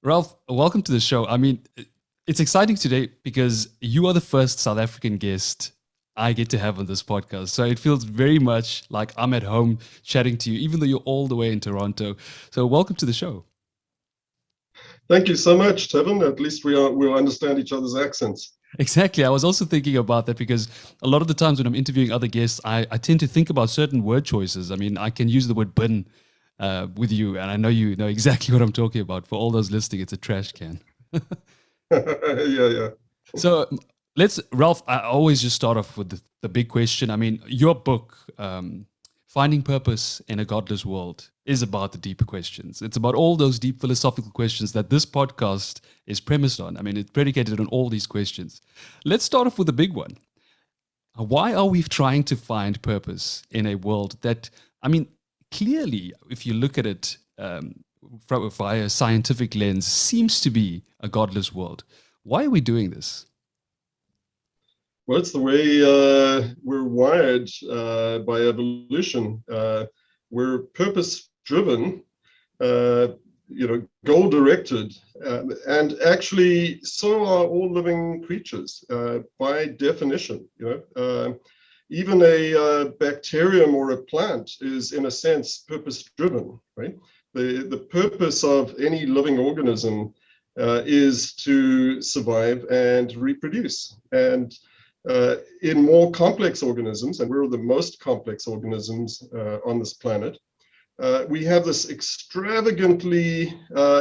Ralph, welcome to the show. I mean, it's exciting today because you are the first South African guest I get to have on this podcast. So it feels very much like I'm at home chatting to you, even though you're all the way in Toronto. So welcome to the show. Thank you so much, Tevin. At least we'll understand each other's accents. Exactly. I was also thinking about that because a lot of the times when I'm interviewing other guests, I tend to think about certain word choices. I mean, I can use the word bin with you, and I know you know exactly what I'm talking about. For all those listening, it's a trash can. Yeah. So Ralph, I always just start off with the big question. I mean, your book, Finding Purpose in a Godless World, is about the deeper questions. It's about all those deep philosophical questions that this podcast is premised on. I mean, it's predicated on all these questions. Let's start off with the big one. Why are we trying to find purpose in a world that, I mean, clearly, if you look at it via a scientific lens, seems to be a godless world? Why are we doing this? Well, it's the way we're wired by evolution. We're purpose-driven, goal-directed, and actually, so are all living creatures by definition. Even a bacterium or a plant is, in a sense, purpose-driven, right? The purpose of any living organism is to survive and reproduce. And in more complex organisms, and we're the most complex organisms on this planet, we have this extravagantly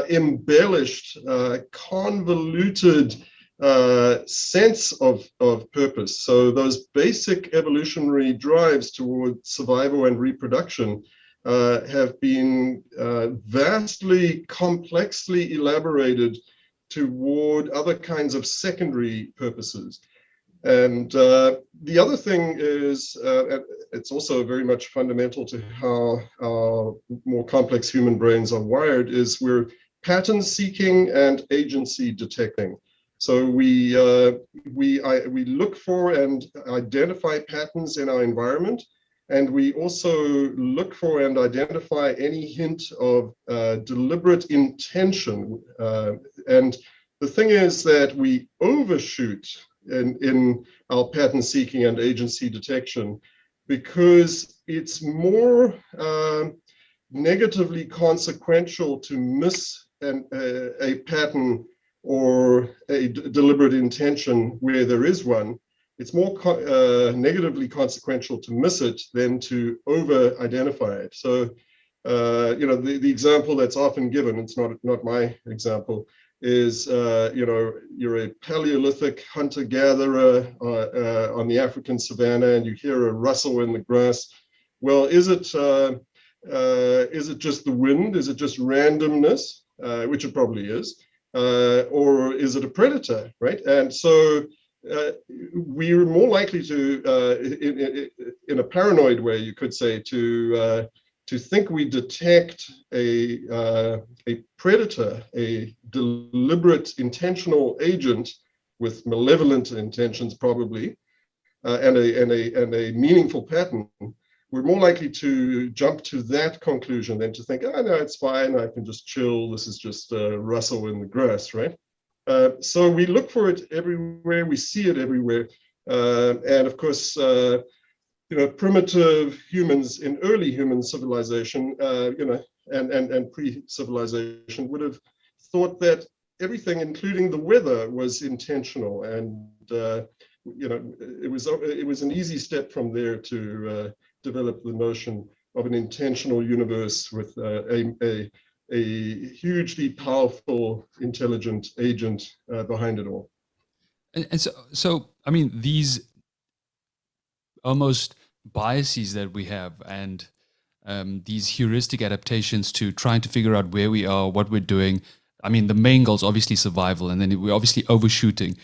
embellished, convoluted sense of purpose. So those basic evolutionary drives toward survival and reproduction have been vastly, complexly elaborated toward other kinds of secondary purposes. And the other thing is, it's also very much fundamental to how our more complex human brains are wired, is we're pattern seeking and agency detecting. So we look for and identify patterns in our environment, and we also look for and identify any hint of deliberate intention. And the thing is that we overshoot in our pattern seeking and agency detection because it's more negatively consequential to miss a pattern or a deliberate intention where there is one. It's more negatively consequential to miss it than to over-identify it. So, the example that's often given, it's not my example, is, you're a Paleolithic hunter-gatherer on the African savannah and you hear a rustle in the grass. Well, is it just the wind? Is it just randomness, which it probably is? Or is it a predator, right? And so we're more likely to, in a paranoid way, you could say, to think we detect a predator, a deliberate, intentional agent with malevolent intentions, probably, and a meaningful pattern. We're more likely to jump to that conclusion than to think, oh, no, it's fine, I can just chill, this is just a rustle in the grass, right? So we look for it everywhere, we see it everywhere. And of course, primitive humans in early human civilization, and pre-civilization would have thought that everything, including the weather, was intentional. And, it was an easy step from there to develop the notion of an intentional universe with a hugely powerful, intelligent agent behind it all. And so, I mean, these almost biases that we have and these heuristic adaptations to trying to figure out where we are, what we're doing. I mean, the main goal is obviously survival, and then we're obviously overshooting.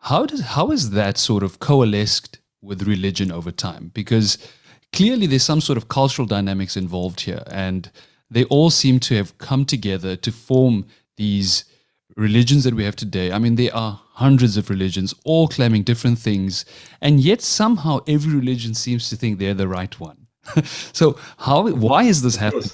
How is that sort of coalesced with religion over time? Because clearly there's some sort of cultural dynamics involved here, and they all seem to have come together to form these religions that we have today. I mean, there are hundreds of religions, all claiming different things, and yet somehow every religion seems to think they're the right one. So why is this happening?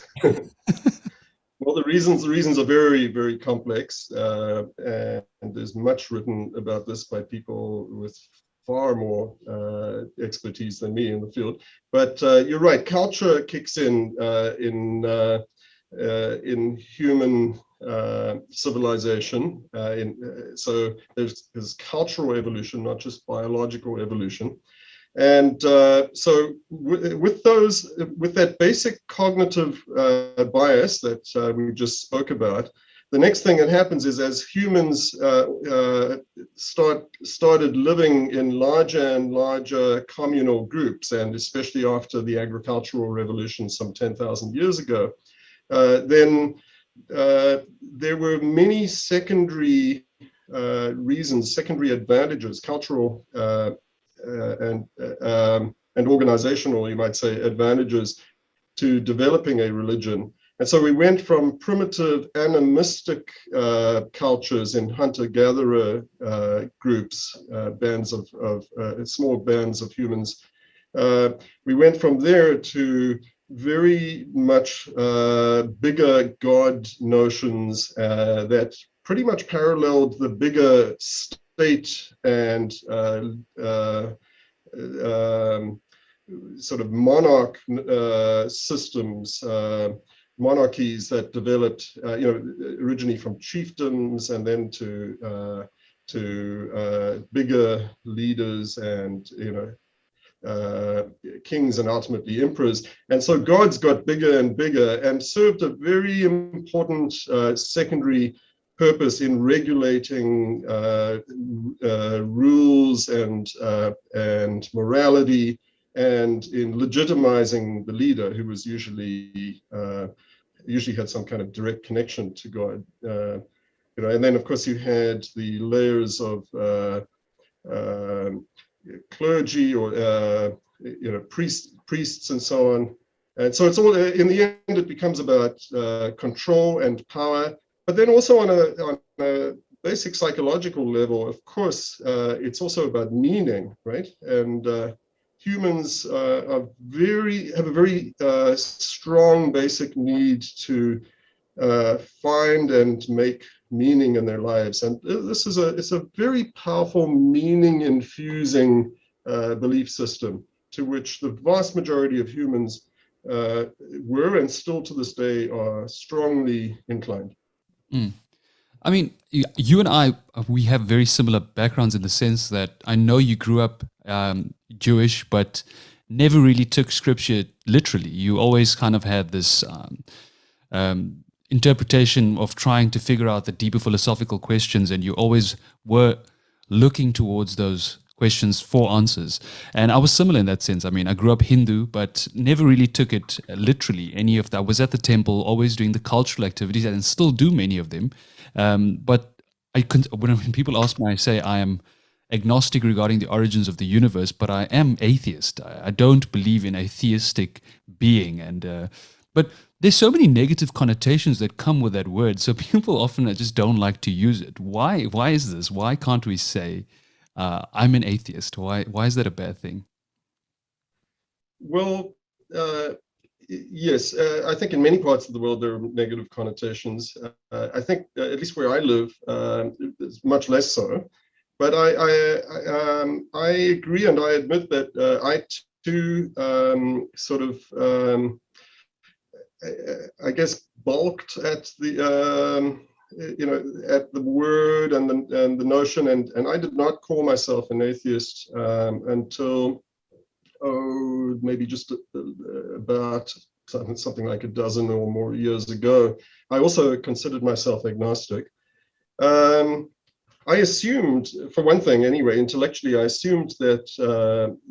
Well, the reasons are very, very complex, and there's much written about this by people with far more expertise than me in the field. But you're right, culture kicks in human civilization. So there's cultural evolution, not just biological evolution. And so with that basic cognitive bias that we just spoke about, the next thing that happens is as humans started living in larger and larger communal groups, and especially after the agricultural revolution some 10,000 years ago, then there were many secondary reasons, secondary advantages, cultural and organizational, you might say, advantages to developing a religion. And so we went from primitive animistic cultures in hunter-gatherer groups, small bands of humans. We went from there to very much bigger God notions that pretty much paralleled the bigger state and sort of monarch systems, monarchies that developed, originally from chiefdoms and then to bigger leaders and kings and ultimately emperors. And so gods got bigger and bigger and served a very important secondary purpose in regulating rules and morality, and in legitimizing the leader, who was usually had some kind of direct connection to God. And then of course you had the layers of clergy or priests and so on. And so it's all, in the end, it becomes about control and power. But then also on a basic psychological level, of course, it's also about meaning, right? And humans have a very strong basic need to find and make meaning in their lives. And it's a very powerful meaning infusing belief system to which the vast majority of humans were and still to this day are strongly inclined. Mm. I mean, you and I, we have very similar backgrounds in the sense that I know you grew up Jewish, but never really took scripture literally. You always kind of had this interpretation of trying to figure out the deeper philosophical questions, and you always were looking towards those questions for answers. And I was similar in that sense. I mean, I grew up Hindu, but never really took it literally, any of that. I was at the temple, always doing the cultural activities, and still do many of them. But when people ask me, I say I am agnostic regarding the origins of the universe, but I am atheist. I don't believe in a theistic being. But there's so many negative connotations that come with that word, so people often just don't like to use it. Why is this? Why can't we say I'm an atheist? Why is that a bad thing? Well, yes, I think in many parts of the world there are negative connotations. I think at least where I live, it's much less so. But I agree, and I admit that I too sort of I guess balked at the at the word and the notion, and I did not call myself an atheist until maybe just about something like a dozen or more years ago. I also considered myself agnostic. I assumed, for one thing anyway, intellectually, I assumed that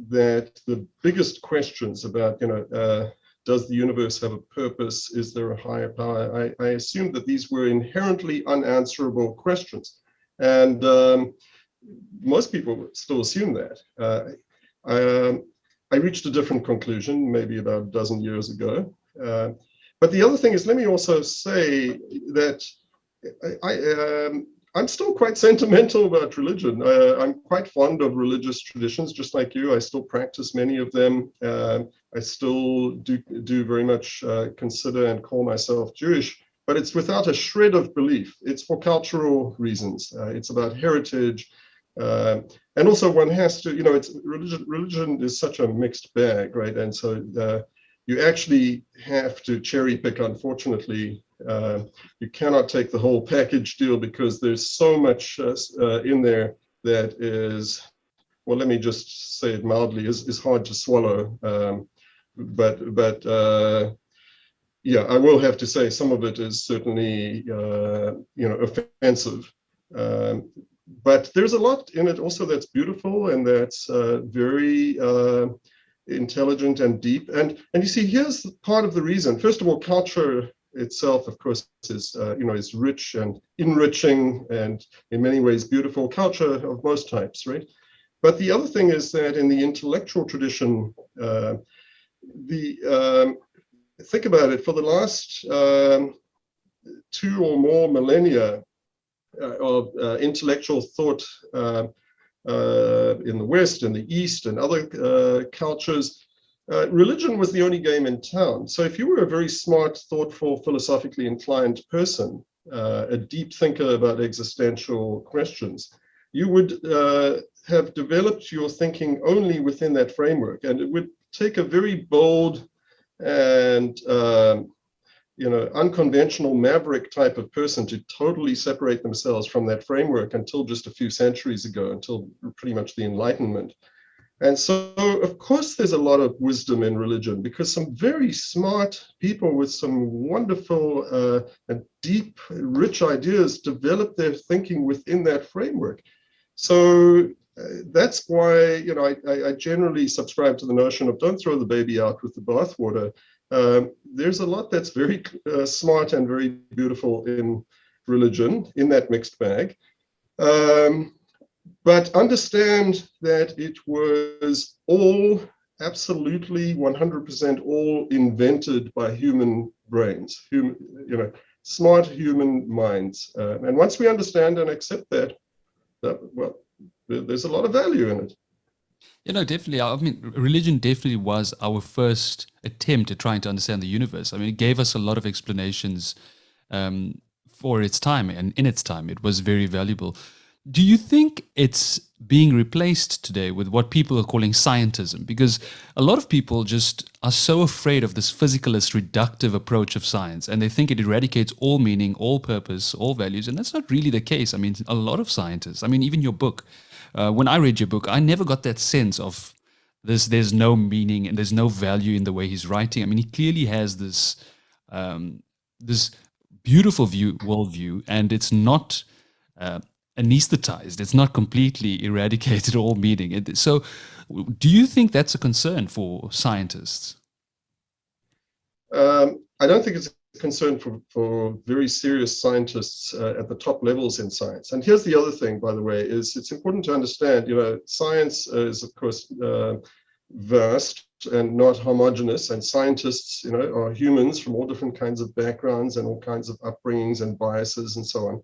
that the biggest questions about, does the universe have a purpose? Is there a higher power? I assumed that these were inherently unanswerable questions. And most people still assume that. I reached a different conclusion maybe about a dozen years ago. But the other thing is, let me also say that I'm still quite sentimental about religion. I'm quite fond of religious traditions, just like you. I still practice many of them. I still do very much consider and call myself Jewish. but it's without a shred of belief. It's for cultural reasons. It's about heritage. And also one has to, it's religion is such a mixed bag, right? And so you actually have to cherry pick, unfortunately. You cannot take the whole package deal because there's so much in there that is, well, let me just say it mildly, is hard to swallow. Yeah, I will have to say some of it is certainly, offensive. But there's a lot in it also that's beautiful and that's very intelligent and deep. And you see, here's part of the reason. First of all, culture itself, of course, is is rich and enriching and in many ways beautiful. Culture of most types, right? But the other thing is that in the intellectual tradition, think about it, for the last 2 or more millennia of intellectual thought in the West and the East and other cultures, religion was the only game in town. So if you were a very smart, thoughtful, philosophically inclined person, a deep thinker about existential questions, you would have developed your thinking only within that framework. And it would take a very bold and unconventional maverick type of person to totally separate themselves from that framework until just a few centuries ago, until pretty much the Enlightenment. And so, of course, there's a lot of wisdom in religion because some very smart people with some wonderful and deep, rich ideas develop their thinking within that framework. So that's why, I generally subscribe to the notion of don't throw the baby out with the bathwater. There's a lot that's very smart and very beautiful in religion, in that mixed bag. But understand that it was all absolutely 100% all invented by human brains, smart human minds. And once we understand and accept that, well, there's a lot of value in it. Definitely. I mean, religion definitely was our first attempt at trying to understand the universe. I mean, it gave us a lot of explanations for its time, and in its time, it was very valuable. Do you think it's being replaced today with what people are calling scientism? Because a lot of people just are so afraid of this physicalist, reductive approach of science, and they think it eradicates all meaning, all purpose, all values, and that's not really the case. I mean, a lot of scientists, even your book, when I read your book, I never got that sense of there's no meaning and there's no value in the way he's writing. I mean, he clearly has this this beautiful worldview, and it's not anesthetized. It's not completely eradicated all meaning. So do you think that's a concern for scientists? I don't think it's a concern for very serious scientists at the top levels in science. And here's the other thing, by the way, is it's important to understand, science is, of course, vast and not homogeneous, and scientists, are humans from all different kinds of backgrounds and all kinds of upbringings and biases and so on.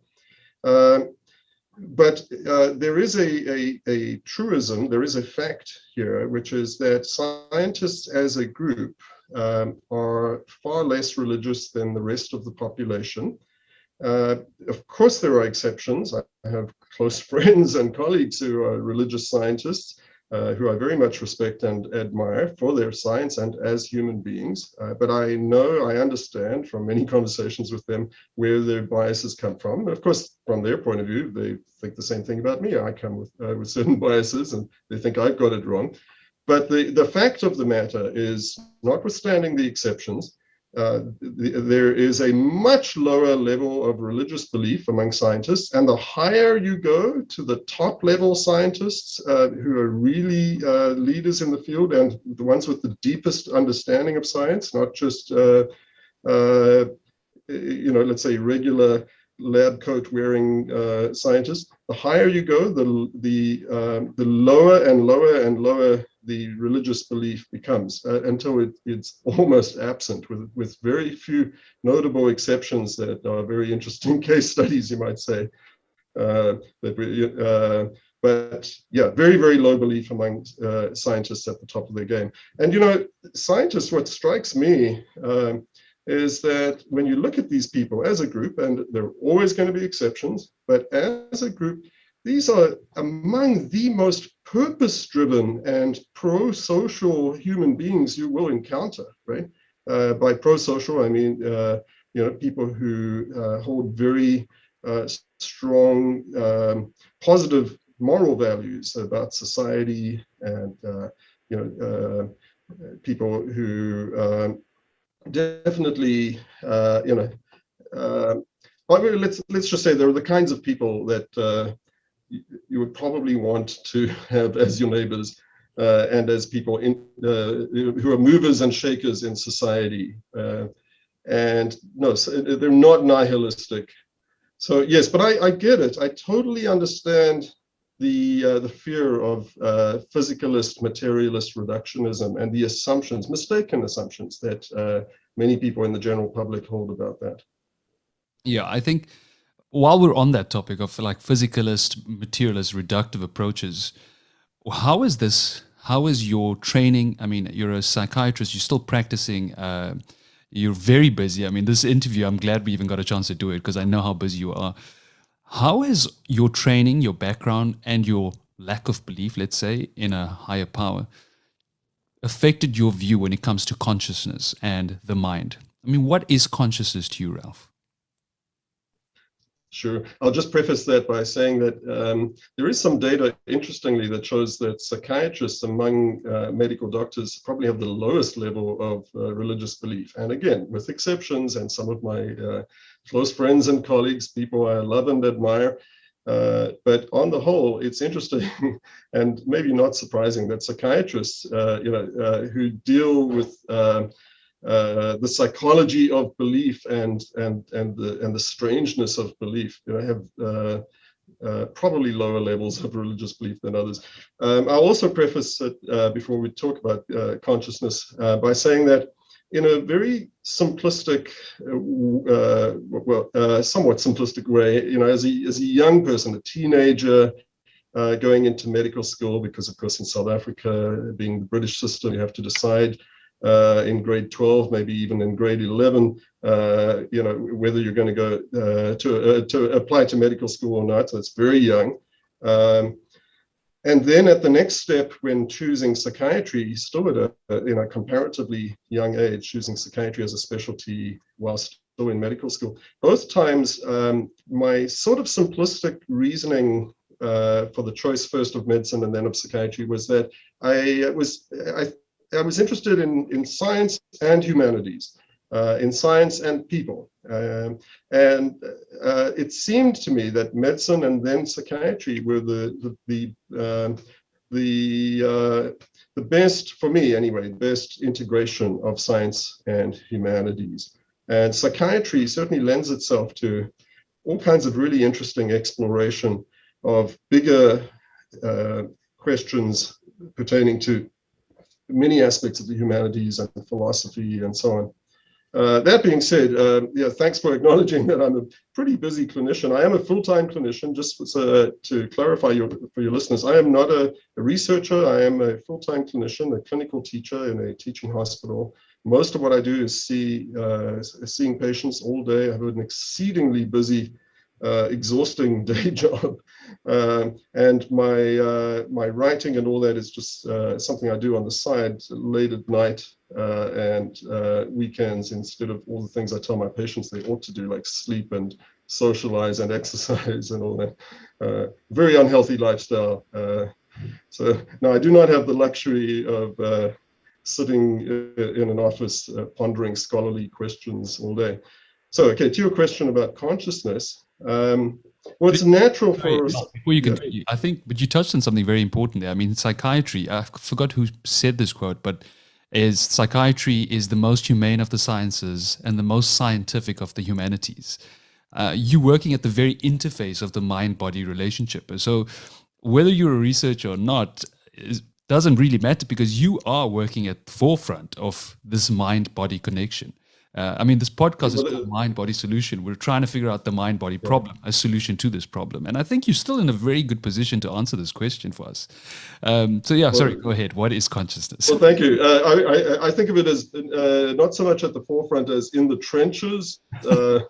But there is a truism, there is a fact here, which is that scientists as a group are far less religious than the rest of the population. Of course, there are exceptions. I have close friends and colleagues who are religious scientists, who I very much respect and admire for their science and as human beings. But I understand from many conversations with them where their biases come from. Of course, from their point of view, they think the same thing about me. I come with certain biases and they think I've got it wrong. But the fact of the matter is, notwithstanding the exceptions, there is a much lower level of religious belief among scientists, and the higher you go to the top level scientists who are really leaders in the field and the ones with the deepest understanding of science, not just let's say regular lab coat wearing scientists, the higher you go, the lower and lower and lower the religious belief becomes until it's almost absent, with very few notable exceptions that are very interesting case studies, you might say. But yeah, very, very low belief among scientists at the top of their game. And scientists, what strikes me is that when you look at these people as a group, and there are always going to be exceptions, but as a group, these are among the most purpose-driven and pro-social human beings you will encounter, right? By pro-social, I mean, people who hold very strong, positive moral values about society, and people who definitely, let's just say they're the kinds of people that you would probably want to have as your neighbors, and as people who are movers and shakers in society. And no, so they're not nihilistic. So yes, but I get it. I totally understand the fear of physicalist, materialist reductionism and the assumptions, mistaken assumptions that many people in the general public hold about that. Yeah, I think while we're on that topic of like physicalist, materialist, reductive approaches, how is your training? I mean, you're a psychiatrist, you're still practicing, you're very busy. I mean, this interview, I'm glad we even got a chance to do it because I know how busy you are. How has your training, your background, and your lack of belief, let's say, in a higher power affected your view when it comes to consciousness and the mind? I mean, what is consciousness to you, Ralph? Sure. I'll just preface that by saying that there is some data, interestingly, that shows that psychiatrists among medical doctors probably have the lowest level of religious belief. And again, with exceptions, and some of my close friends and colleagues, people I love and admire. But on the whole, it's interesting and maybe not surprising that psychiatrists, who deal with the psychology of belief and the strangeness of belief, have probably lower levels of religious belief than others. I'll also preface it before we talk about consciousness by saying that in a very simplistic, somewhat simplistic way, as a young person, a teenager, going into medical school, because of course in South Africa, being the British system, you have to decide in grade 12, maybe even in grade 11, whether you're going to go to apply to medical school or not. So it's very young. And then at the next step, when choosing psychiatry, still at a comparatively young age, choosing psychiatry as a specialty while still in medical school, both times my sort of simplistic reasoning for the choice first of medicine and then of psychiatry was that I was interested in science and humanities, in science and people. And it seemed to me that medicine and then psychiatry were the best, for me anyway, best integration of science and humanities. And psychiatry certainly lends itself to all kinds of really interesting exploration of bigger questions pertaining to many aspects of the humanities and philosophy and so on. That being said, thanks for acknowledging that I'm a pretty busy clinician. I am a full-time clinician, just to clarify for your listeners. I am not a researcher. I am a full-time clinician, a clinical teacher in a teaching hospital. Most of what I do is seeing patients all day. I have an exceedingly busy, exhausting day job. And my writing and all that is just something I do on the side late at night and weekends, instead of all the things I tell my patients they ought to do, like sleep and socialize and exercise and all that. Very unhealthy lifestyle. So no, I do not have the luxury of sitting in an office pondering scholarly questions all day. So, okay, to your question about consciousness, well, it's natural for us. Before you continue, I think, but you touched on something very important there. I mean, psychiatry, I forgot who said this quote, but psychiatry is the most humane of the sciences and the most scientific of the humanities. You working at the very interface of the mind-body relationship. So whether you're a researcher or not doesn't really matter, because you are working at the forefront of this mind-body connection. I mean, this podcast is But, called Mind Body Solution. We're trying to figure out the mind body problem, a solution to this problem. And I think you're still in a very good position to answer this question for us. Sorry, go ahead. What is consciousness? Well, thank you. I think of it as not so much at the forefront as in the trenches, the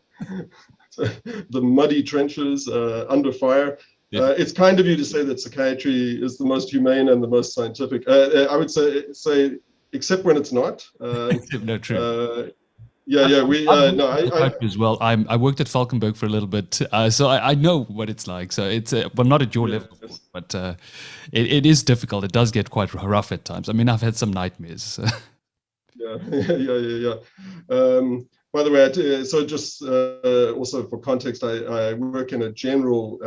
muddy trenches under fire. It's kind of you to say that psychiatry is the most humane and the most scientific. I would say except when it's not. No, true. I as well. I worked at Falkenberg for a little bit, so I know what it's like. So it's well, not at your level, but it is difficult. It does get quite rough at times. I mean, I've had some nightmares. Yeah. By the way, so just also for context, I work in a general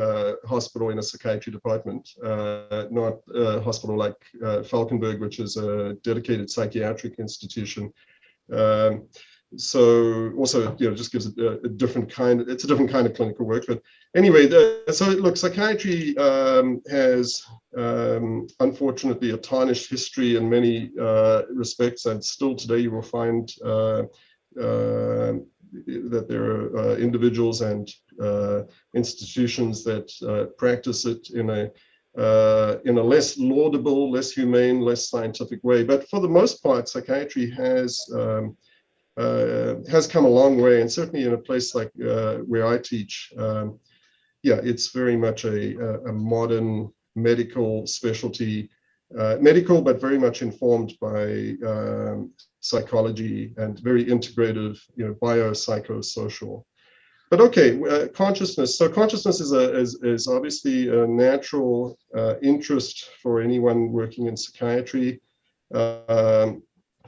hospital in a psychiatry department, not a hospital like Falkenberg, which is a dedicated psychiatric institution. So also, just gives a different kind of, it's a different kind of clinical work. But anyway, so look, psychiatry has unfortunately a tarnished history in many respects, and still today you will find that there are individuals and institutions that practice it in a less laudable, less humane, less scientific way. But for the most part, psychiatry has come a long way, and certainly in a place like where I teach, it's very much a modern medical specialty, medical, but very much informed by psychology and very integrative, biopsychosocial. But okay, consciousness. So consciousness is obviously a natural interest for anyone working in psychiatry.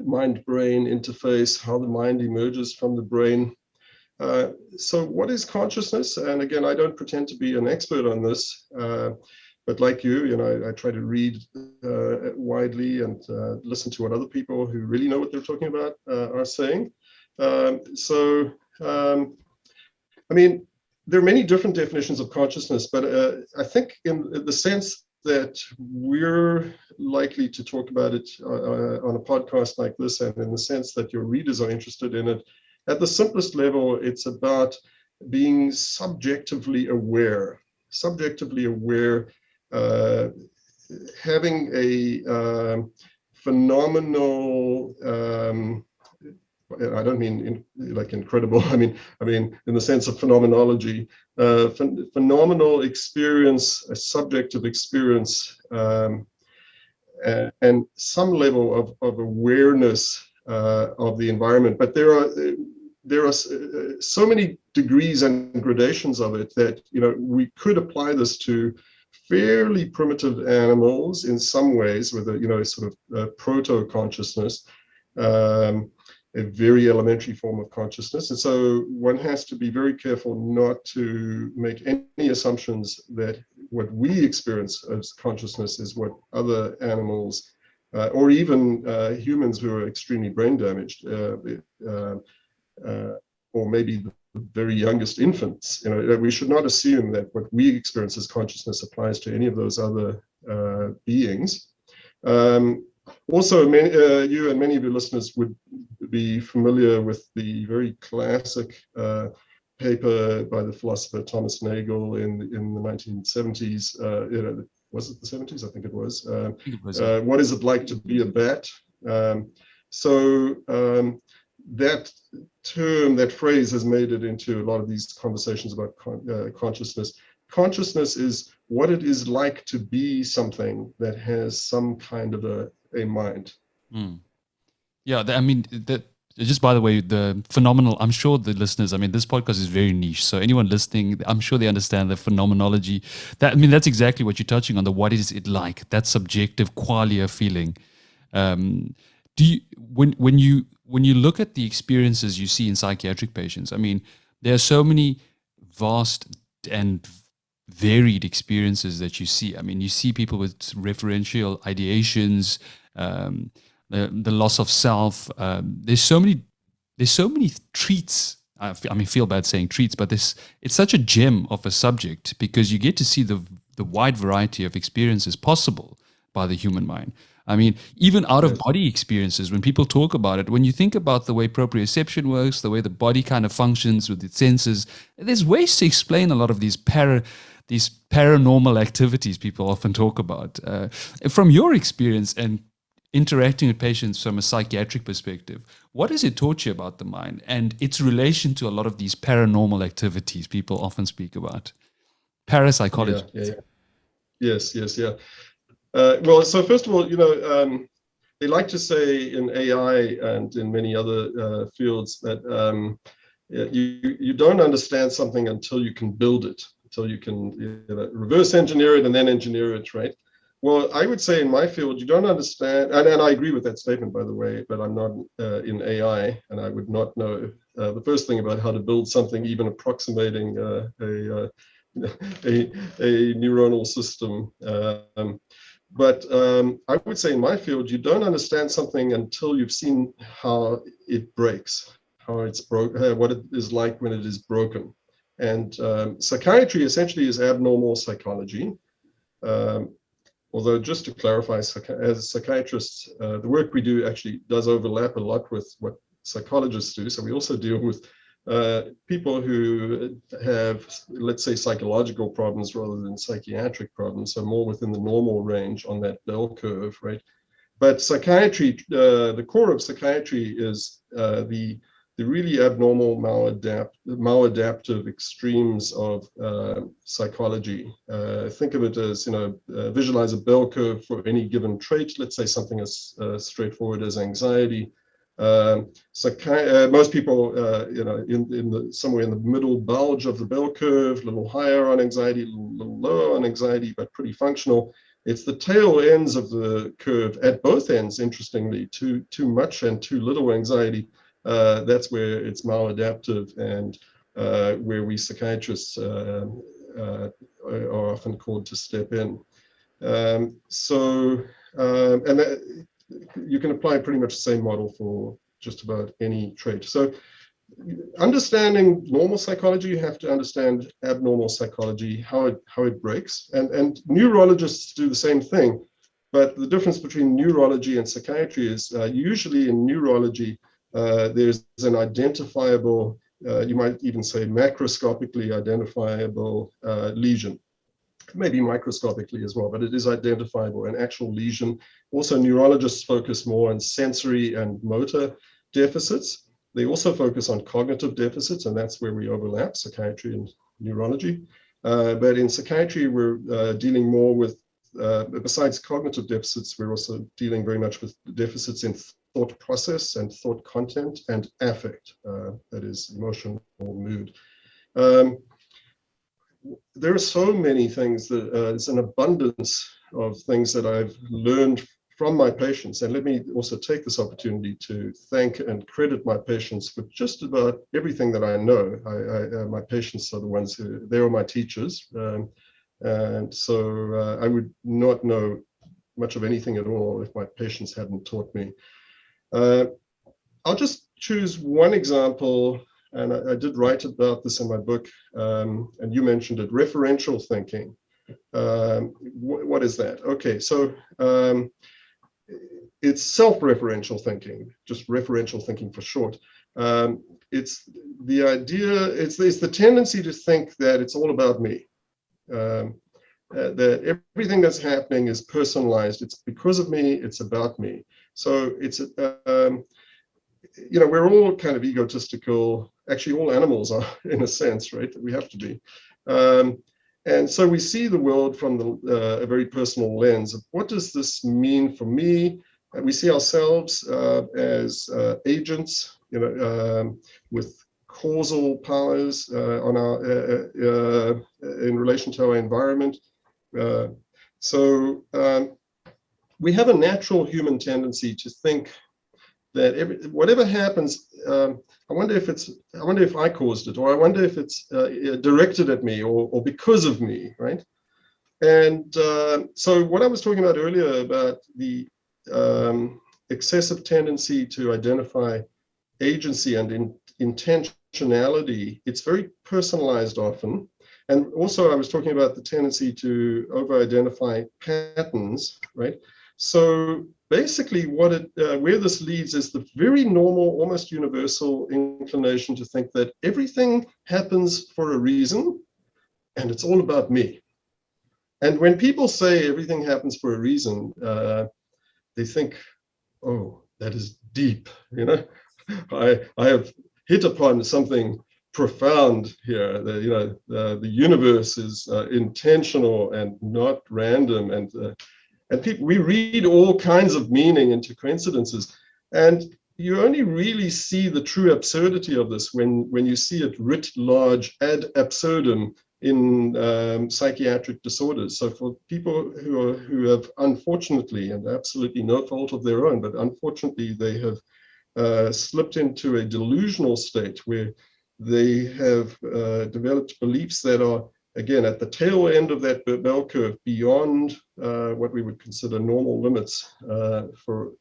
Mind-brain interface, how the mind emerges from the brain. So what is consciousness? And again, I don't pretend to be an expert on this, but like you, I try to read widely and listen to what other people who really know what they're talking about are saying. I mean, there are many different definitions of consciousness, but I think in the sense that we're likely to talk about it on a podcast like this, and in the sense that your readers are interested in it, at the simplest level, it's about being subjectively aware, having a phenomenal, I don't mean like incredible, I mean in the sense of phenomenology, phenomenal experience, a subjective experience, and some level of awareness of the environment. But there are so many degrees and gradations of it that we could apply this to fairly primitive animals in some ways, with a sort of proto-consciousness, a very elementary form of consciousness. And so one has to be very careful not to make any assumptions that what we experience as consciousness is what other animals or even humans who are extremely brain damaged, or maybe the very youngest infants, we should not assume that what we experience as consciousness applies to any of those other beings. Also, you and many of your listeners would be familiar with the very classic paper by the philosopher Thomas Nagel in the 1970s. Was it the 70s? I think it was. What is it like to be a bat? That term, that phrase, has made it into a lot of these conversations about consciousness. Consciousness is what it is like to be something that has some kind of a mind. Yeah, just by the way, the phenomenal, I'm sure the listeners, this podcast is very niche. So anyone listening, I'm sure they understand the phenomenology. That's exactly what you're touching on, the what is it like, that subjective qualia feeling. When you look at the experiences you see in psychiatric patients, there are so many vast and varied experiences that you see. You see people with referential ideations, the loss of self. There's so many treats. I feel bad saying treats, but it's such a gem of a subject because you get to see the wide variety of experiences possible by the human mind. I mean, even out of Yes. body experiences, when people talk about it, when you think about the way proprioception works, the way the body kind of functions with its senses, there's ways to explain a lot of these paranormal activities people often talk about. From your experience and interacting with patients from a psychiatric perspective, what has it taught you about the mind and its relation to a lot of these paranormal activities people often speak about? Yeah, Parapsychology. yeah, yeah. Yes, yes, yeah. Well, so first of all, they like to say in AI and in many other fields that you don't understand something until you can build it, until you can reverse engineer it and then engineer it, right? Well, I would say in my field, you don't understand, and I agree with that statement, by the way, but I'm not in AI, and I would not know the first thing about how to build something, even approximating a neuronal system. But I would say in my field, you don't understand something until you've seen how it breaks, how it's broke, what it is like when it is broken. And psychiatry essentially is abnormal psychology. Although just to clarify, as psychiatrists, the work we do actually does overlap a lot with what psychologists do. So we also deal with people who have, let's say, psychological problems rather than psychiatric problems, so more within the normal range on that bell curve, right? But psychiatry, the core of psychiatry is the really abnormal maladaptive extremes of psychology. Think of it as, visualize a bell curve for any given trait. Let's say something as straightforward as anxiety. Most people, somewhere in the middle bulge of the bell curve, a little higher on anxiety, a little lower on anxiety, but pretty functional. It's the tail ends of the curve at both ends, interestingly, too much and too little anxiety. That's where it's maladaptive and where we psychiatrists are often called to step in. And that, you can apply pretty much the same model for just about any trait. So understanding normal psychology, you have to understand abnormal psychology, how it breaks. And neurologists do the same thing. But the difference between neurology and psychiatry is usually in neurology, there's an identifiable, you might even say macroscopically identifiable lesion. Maybe microscopically as well, but it is identifiable, an actual lesion. Also, neurologists focus more on sensory and motor deficits. They also focus on cognitive deficits, and that's where we overlap, psychiatry and neurology. But in psychiatry, we're dealing more with, besides cognitive deficits, we're also dealing very much with deficits in thought process and thought content and affect, that is emotional mood. There are so many things that it's an abundance of things that I've learned from my patients. And let me also take this opportunity to thank and credit my patients with just about everything that I know. My patients are the ones they are my teachers. And so I would not know much of anything at all if my patients hadn't taught me. I'll just choose one example. And I did write about this in my book, and you mentioned it, referential thinking. What is that? Okay, so it's self-referential thinking, just referential thinking for short. It's the idea, it's the tendency to think that it's all about me, that everything that's happening is personalized. It's because of me, it's about me. So it's, we're all kind of egotistical. Actually, all animals are, in a sense, right? We have to be. And so we see the world from a very personal lens of what does this mean for me? And we see ourselves as agents, with causal powers on our in relation to our environment. So we have a natural human tendency to think that whatever happens, I wonder if I caused it, or I wonder if it's directed at me or because of me, right? And so what I was talking about earlier about the excessive tendency to identify agency and intentionality, it's very personalized often. And also I was talking about the tendency to over-identify patterns, right? So basically where this leads is the very normal, almost universal inclination to think that everything happens for a reason and it's all about me. And when people say everything happens for a reason, they think, oh, that is deep, I have hit upon something profound here. The universe is intentional and not random, and people, we read all kinds of meaning into coincidences, and you only really see the true absurdity of this when you see it writ large ad absurdum in psychiatric disorders. So for people who have unfortunately, and absolutely no fault of their own, but unfortunately they have slipped into a delusional state where they have developed beliefs that are, again, at the tail end of that bell curve, beyond what we would consider normal limits for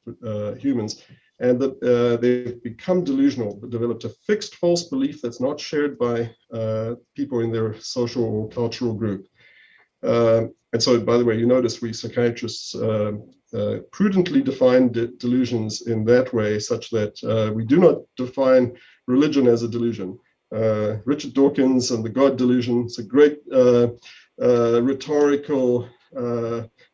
humans. And they've become delusional, developed a fixed false belief that's not shared by people in their social or cultural group. And so, by the way, you notice we psychiatrists prudently define delusions in that way, such that we do not define religion as a delusion. Richard Dawkins and the God delusion, it's a great rhetorical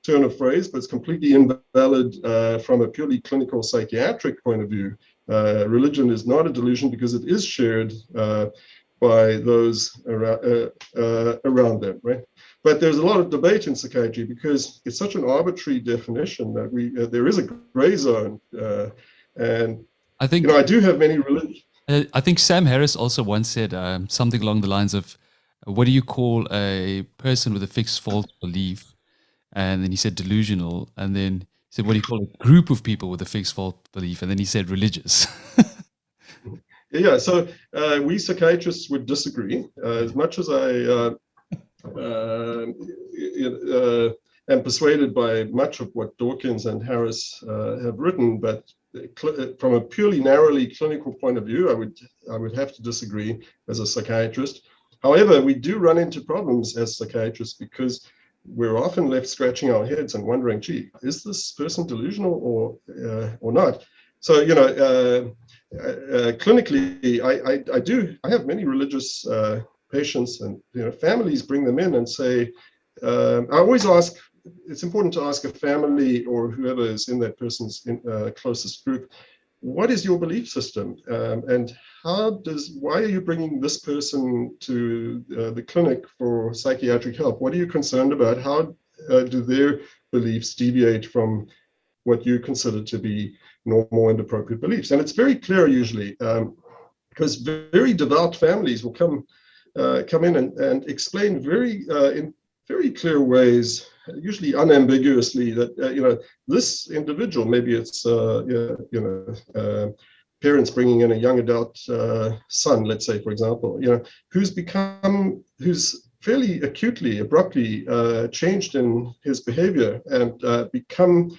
turn of phrase, but it's completely invalid from a purely clinical psychiatric point of view. Religion is not a delusion because it is shared by those around them, right? But there's a lot of debate in psychiatry because it's such an arbitrary definition that there is a gray zone. And I think I do have many religions. I think Sam Harris also once said something along the lines of, what do you call a person with a fixed false belief? And then he said delusional. And then he said, what do you call a group of people with a fixed false belief? And then he said religious. Yeah, so we psychiatrists would disagree. As much as I am persuaded by much of what Dawkins and Harris have written, but from a purely narrowly clinical point of view, I would have to disagree as a psychiatrist. However, we do run into problems as psychiatrists because we're often left scratching our heads and wondering, gee, is this person delusional or not? So, clinically, I have many religious patients, and families bring them in and say, I always ask, it's important to ask a family or whoever is in that person's closest group, what is your belief system, and why are you bringing this person to the clinic for psychiatric help? What are you concerned about? How do their beliefs deviate from what you consider to be normal and appropriate beliefs? And it's very clear usually, because very devout families will come in and explain in very clear ways, usually unambiguously, that this individual, maybe it's parents bringing in a young adult son, let's say, for example, who's fairly acutely, abruptly changed in his behavior and become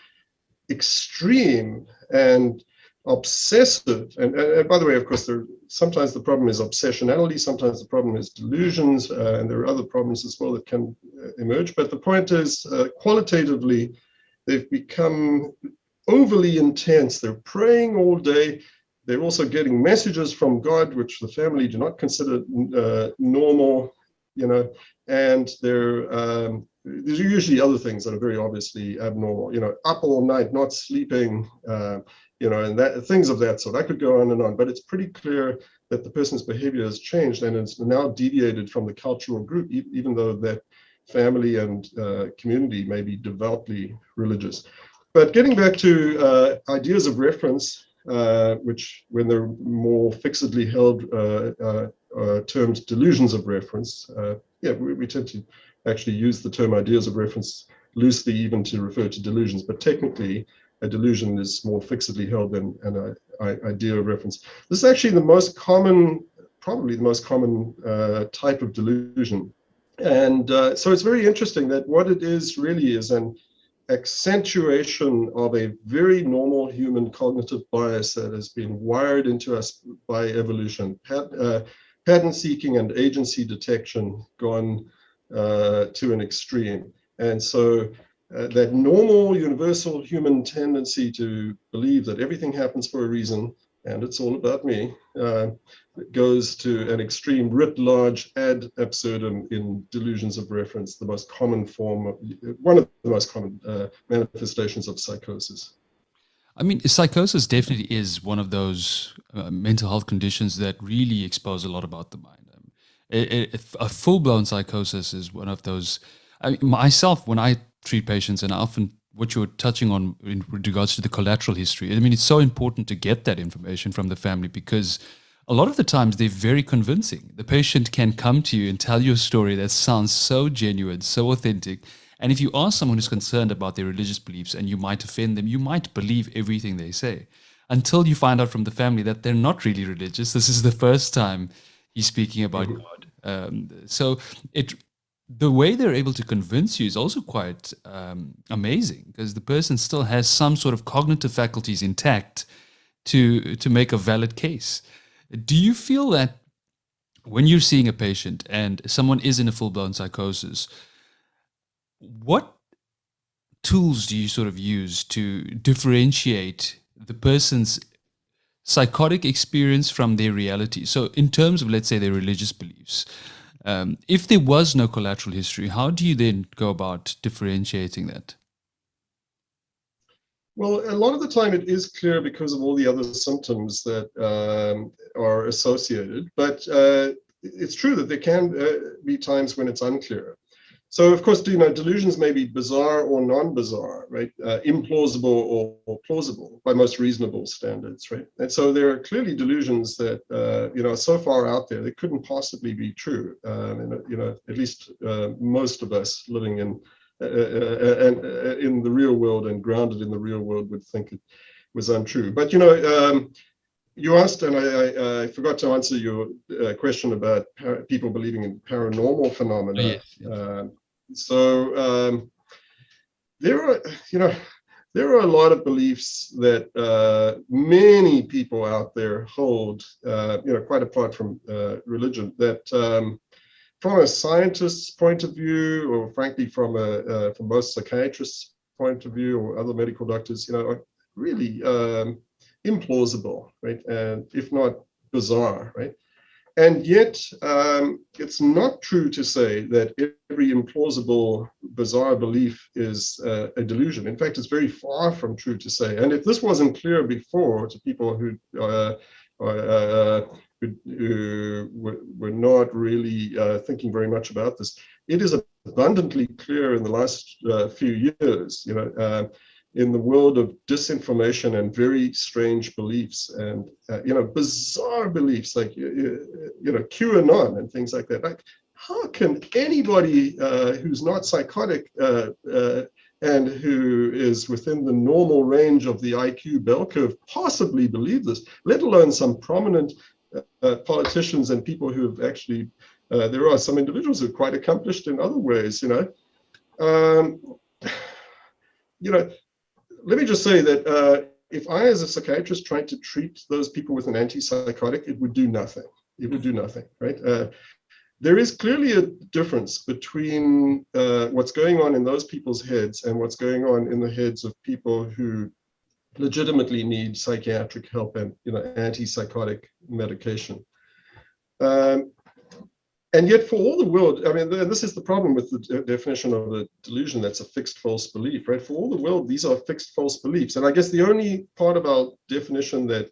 extreme and obsessive. And by the way, of course, sometimes the problem is obsessionality, sometimes the problem is delusions, and there are other problems as well that can emerge. But the point is, qualitatively, they've become overly intense. They're praying all day. They're also getting messages from God, which the family do not consider normal, and there's usually other things that are very obviously abnormal, up all night, not sleeping, and things of that sort. I could go on and on, but it's pretty clear that the person's behavior has changed and it's now deviated from the cultural group, even though that family and community may be devoutly religious. But getting back to ideas of reference, which when they're more fixedly held termed delusions of reference, we tend to actually use the term ideas of reference loosely even to refer to delusions, but technically a delusion is more fixedly held than an idea of reference. This is actually the most common, probably the most common type of delusion. And so it's very interesting that what it is really is an accentuation of a very normal human cognitive bias that has been wired into us by evolution, pattern seeking and agency detection gone to an extreme. And so that normal, universal human tendency to believe that everything happens for a reason and it's all about me, goes to an extreme writ large ad absurdum in delusions of reference, the most common form, one of the most common manifestations of psychosis. I mean, psychosis definitely is one of those mental health conditions that really expose a lot about the mind. A full-blown psychosis is one of those. I mean, myself, when I treat patients, and often what you're touching on in regards to the collateral history, I mean, it's so important to get that information from the family because a lot of the times they're very convincing. The patient can come to you and tell you a story that sounds so genuine, so authentic. And if you ask someone who's concerned about their religious beliefs and you might offend them, you might believe everything they say until you find out from the family that they're not really religious. This is the first time he's speaking about God. So the way they're able to convince you is also quite amazing because the person still has some sort of cognitive faculties intact to make a valid case. Do you feel that when you're seeing a patient and someone is in a full-blown psychosis, what tools do you sort of use to differentiate the person's psychotic experience from their reality? So in terms of, let's say, their religious beliefs, if there was no collateral history, how do you then go about differentiating that? Well, a lot of the time it is clear because of all the other symptoms that are associated, but it's true that there can be times when it's unclear. So, of course, delusions may be bizarre or non-bizarre, right? Implausible or plausible by most reasonable standards, right? And so there are clearly delusions that, are so far out there that couldn't possibly be true. At least most of us living in the real world and grounded in the real world would think it was untrue. But, you asked, and I forgot to answer your question about people believing in paranormal phenomena. Yes. There are a lot of beliefs that many people out there hold, quite apart from religion, that from a scientist's point of view, or frankly from most psychiatrists' point of view, or other medical doctors, are really implausible, right? And if not bizarre, right? And yet, it's not true to say that every implausible, bizarre belief is a delusion. In fact, it's very far from true to say. And if this wasn't clear before to people who were not really thinking very much about this, it is abundantly clear in the last few years, in the world of disinformation and very strange beliefs and, bizarre beliefs like, QAnon and things like that. Like, how can anybody who's not psychotic and who is within the normal range of the IQ bell curve possibly believe this, let alone some prominent politicians and people who have actually, there are some individuals who are quite accomplished in other ways, Let me just say that if I, as a psychiatrist, tried to treat those people with an antipsychotic, it would do nothing. It would do nothing, right? There is clearly a difference between what's going on in those people's heads and what's going on in the heads of people who legitimately need psychiatric help and antipsychotic medication. And yet, for all the world, I mean, this is the problem with the definition of a delusion that's a fixed false belief, right? For all the world, these are fixed false beliefs. And I guess the only part of our definition that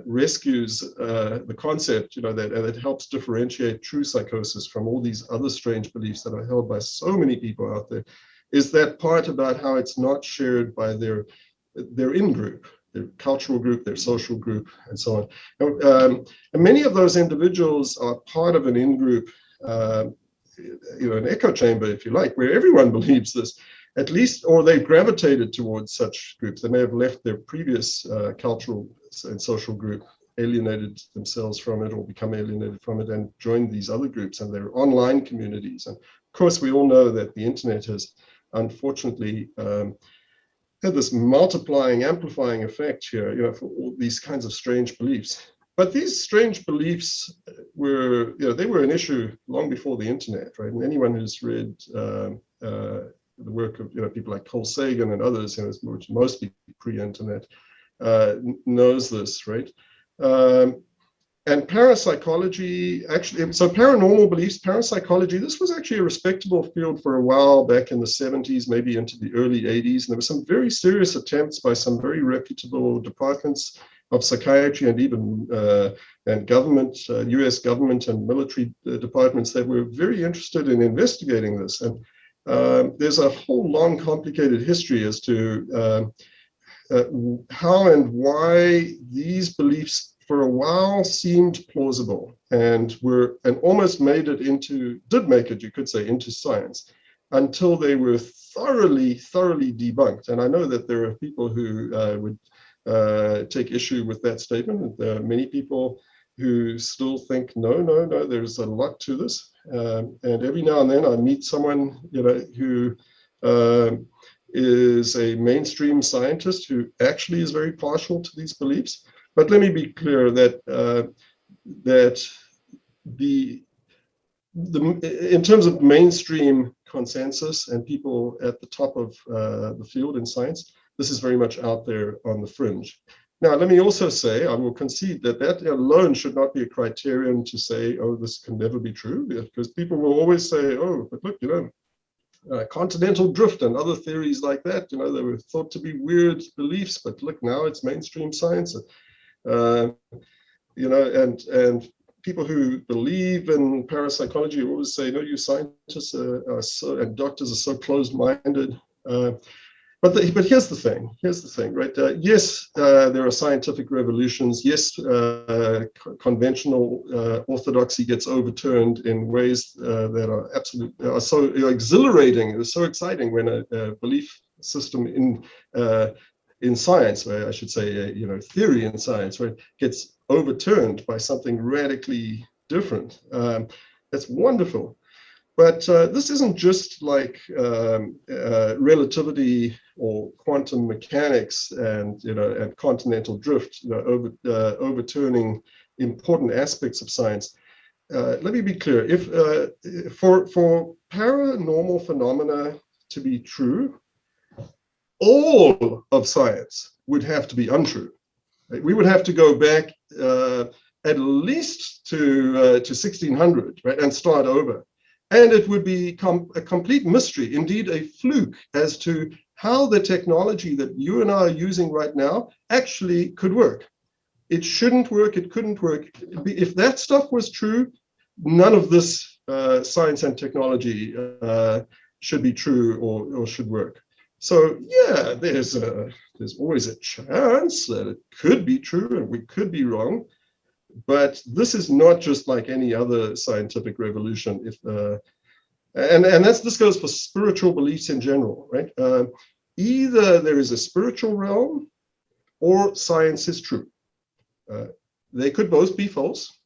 rescues the concept, that helps differentiate true psychosis from all these other strange beliefs that are held by so many people out there, is that part about how it's not shared by their in-group, their cultural group, their social group, and so on. And many of those individuals are part of an in-group, an echo chamber, if you like, where everyone believes this, at least, or they've gravitated towards such groups. They may have left their previous cultural and social group, alienated themselves from it, or become alienated from it, and joined these other groups and their online communities. And of course, we all know that the internet has, unfortunately, had this multiplying, amplifying effect here, for all these kinds of strange beliefs. But these strange beliefs were, they were an issue long before the internet, right? And anyone who's read the work of people like Carl Sagan and others, which mostly pre-internet, knows this, right? And parapsychology, actually, so paranormal beliefs, parapsychology, this was actually a respectable field for a while back in the 70s, maybe into the early 80s. And there were some very serious attempts by some very reputable departments of psychiatry and even and government, US government and military departments that were very interested in investigating this. And there's a whole long, complicated history as to how and why these beliefs for a while seemed plausible and almost did make it, you could say, into science, until they were thoroughly debunked. And I know that there are people who would take issue with that statement. There are many people who still think, no, there's a lot to this. And every now and then I meet someone, who is a mainstream scientist who actually is very partial to these beliefs. But let me be clear that in terms of mainstream consensus and people at the top of the field in science, this is very much out there on the fringe. Now, let me also say, I will concede that alone should not be a criterion to say, oh, this can never be true, because people will always say, oh, but look, continental drift and other theories like that, they were thought to be weird beliefs, but look, now it's mainstream science. And people who believe in parapsychology always say, no, you scientists and doctors are so closed-minded. But here's the thing, right? Yes, there are scientific revolutions. Yes, conventional orthodoxy gets overturned in ways that are so exhilarating. It's so exciting when a belief system in science, where I should say, theory in science, right, gets overturned by something radically different. That's wonderful. But this isn't just like relativity or quantum mechanics and continental drift, overturning important aspects of science. Let me be clear: if for paranormal phenomena to be true, all of science would have to be untrue. Right? We would have to go back at least to 1600, right, and start over. And it would become a complete mystery, indeed a fluke, as to how the technology that you and I are using right now actually could work. It shouldn't work, it couldn't work. If that stuff was true, none of this science and technology should be true or should work. So yeah, there's always a chance that it could be true and we could be wrong. But this is not just like any other scientific revolution. This goes for spiritual beliefs in general, right? Either there is a spiritual realm or science is true. They could both be false.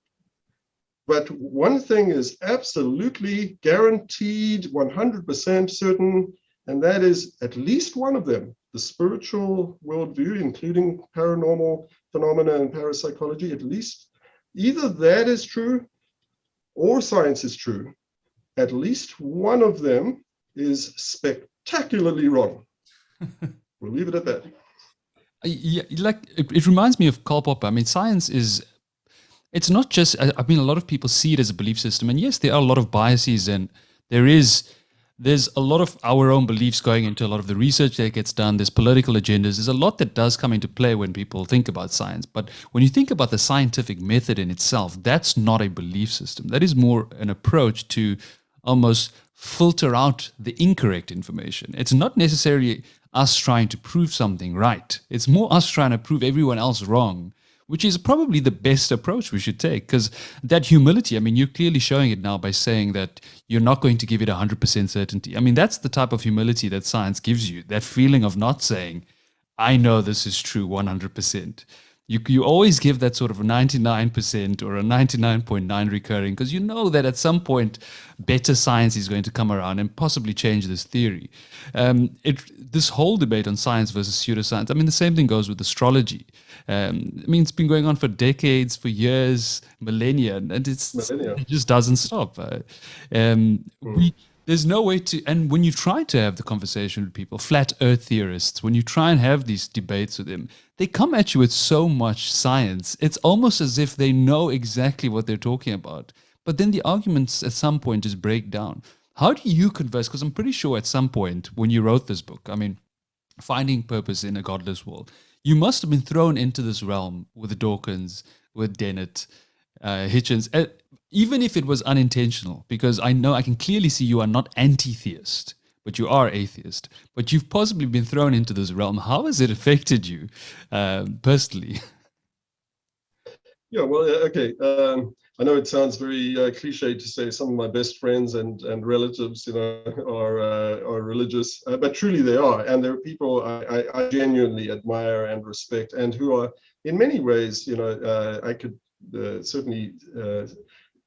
But one thing is absolutely guaranteed, 100% certain, and that is at least one of them, the spiritual worldview, including paranormal phenomena and parapsychology, at least either that is true or science is true. At least one of them is spectacularly wrong. We'll leave it at that. Yeah, it reminds me of Karl Popper. I mean, science is, it's not just, I mean, a lot of people see it as a belief system. And yes, there are a lot of biases and there's a lot of our own beliefs going into a lot of the research that gets done. There's political agendas. There's a lot that does come into play when people think about science. But when you think about the scientific method in itself, that's not a belief system. That is more an approach to almost filter out the incorrect information. It's not necessarily us trying to prove something right. It's more us trying to prove everyone else wrong, which is probably the best approach we should take, because that humility, I mean, you're clearly showing it now by saying that you're not going to give it 100% certainty. I mean, that's the type of humility that science gives you, that feeling of not saying, I know this is true 100%. You always give that sort of a 99% or a 99.9 recurring, because you know that at some point better science is going to come around and possibly change this theory. This whole debate on science versus pseudoscience, I mean, the same thing goes with astrology. I mean, it's been going on for decades, for years, millennia, and it just doesn't stop. There's no way to, and when you try to have the conversation with people, flat earth theorists, when you try and have these debates with them, they come at you with so much science. It's almost as if they know exactly what they're talking about. But then the arguments at some point just break down. How do you converse? Because I'm pretty sure at some point when you wrote this book, I mean, Finding Purpose in a Godless World, you must have been thrown into this realm with the Dawkins, with Dennett, Hitchens, even if it was unintentional, because I know I can clearly see you are not anti-theist, but you are atheist. But you've possibly been thrown into this realm. How has it affected you personally? Yeah, well, okay. I know it sounds very cliche to say some of my best friends and relatives, are religious, but truly they are, and there are people I genuinely admire and respect, and who are in many ways, I could certainly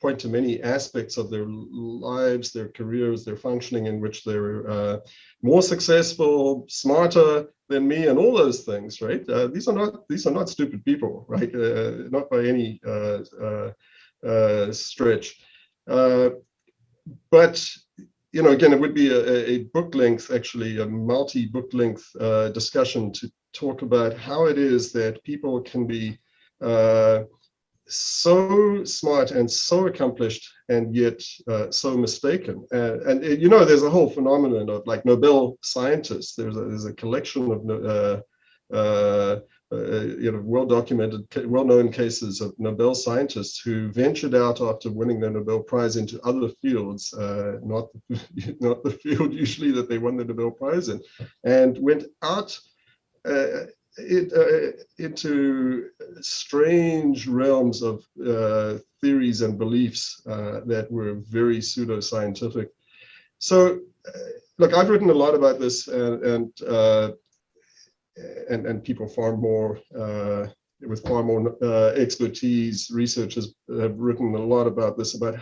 point to many aspects of their lives, their careers, their functioning, in which they're more successful, smarter than me, and all those things, right? These are not stupid people, right? Not by any stretch. But again, it would be a book length, actually, a multi-book length discussion to talk about how it is that people can be so smart and so accomplished and yet so mistaken. And there's a whole phenomenon of like Nobel scientists. There's a collection of well-documented, well-known cases of Nobel scientists who ventured out after winning the Nobel Prize into other fields, not the field usually that they won the Nobel Prize in, and went out into strange realms of theories and beliefs that were very pseudoscientific. So, look, I've written a lot about this, and people far more with far more expertise, researchers have written a lot about this, about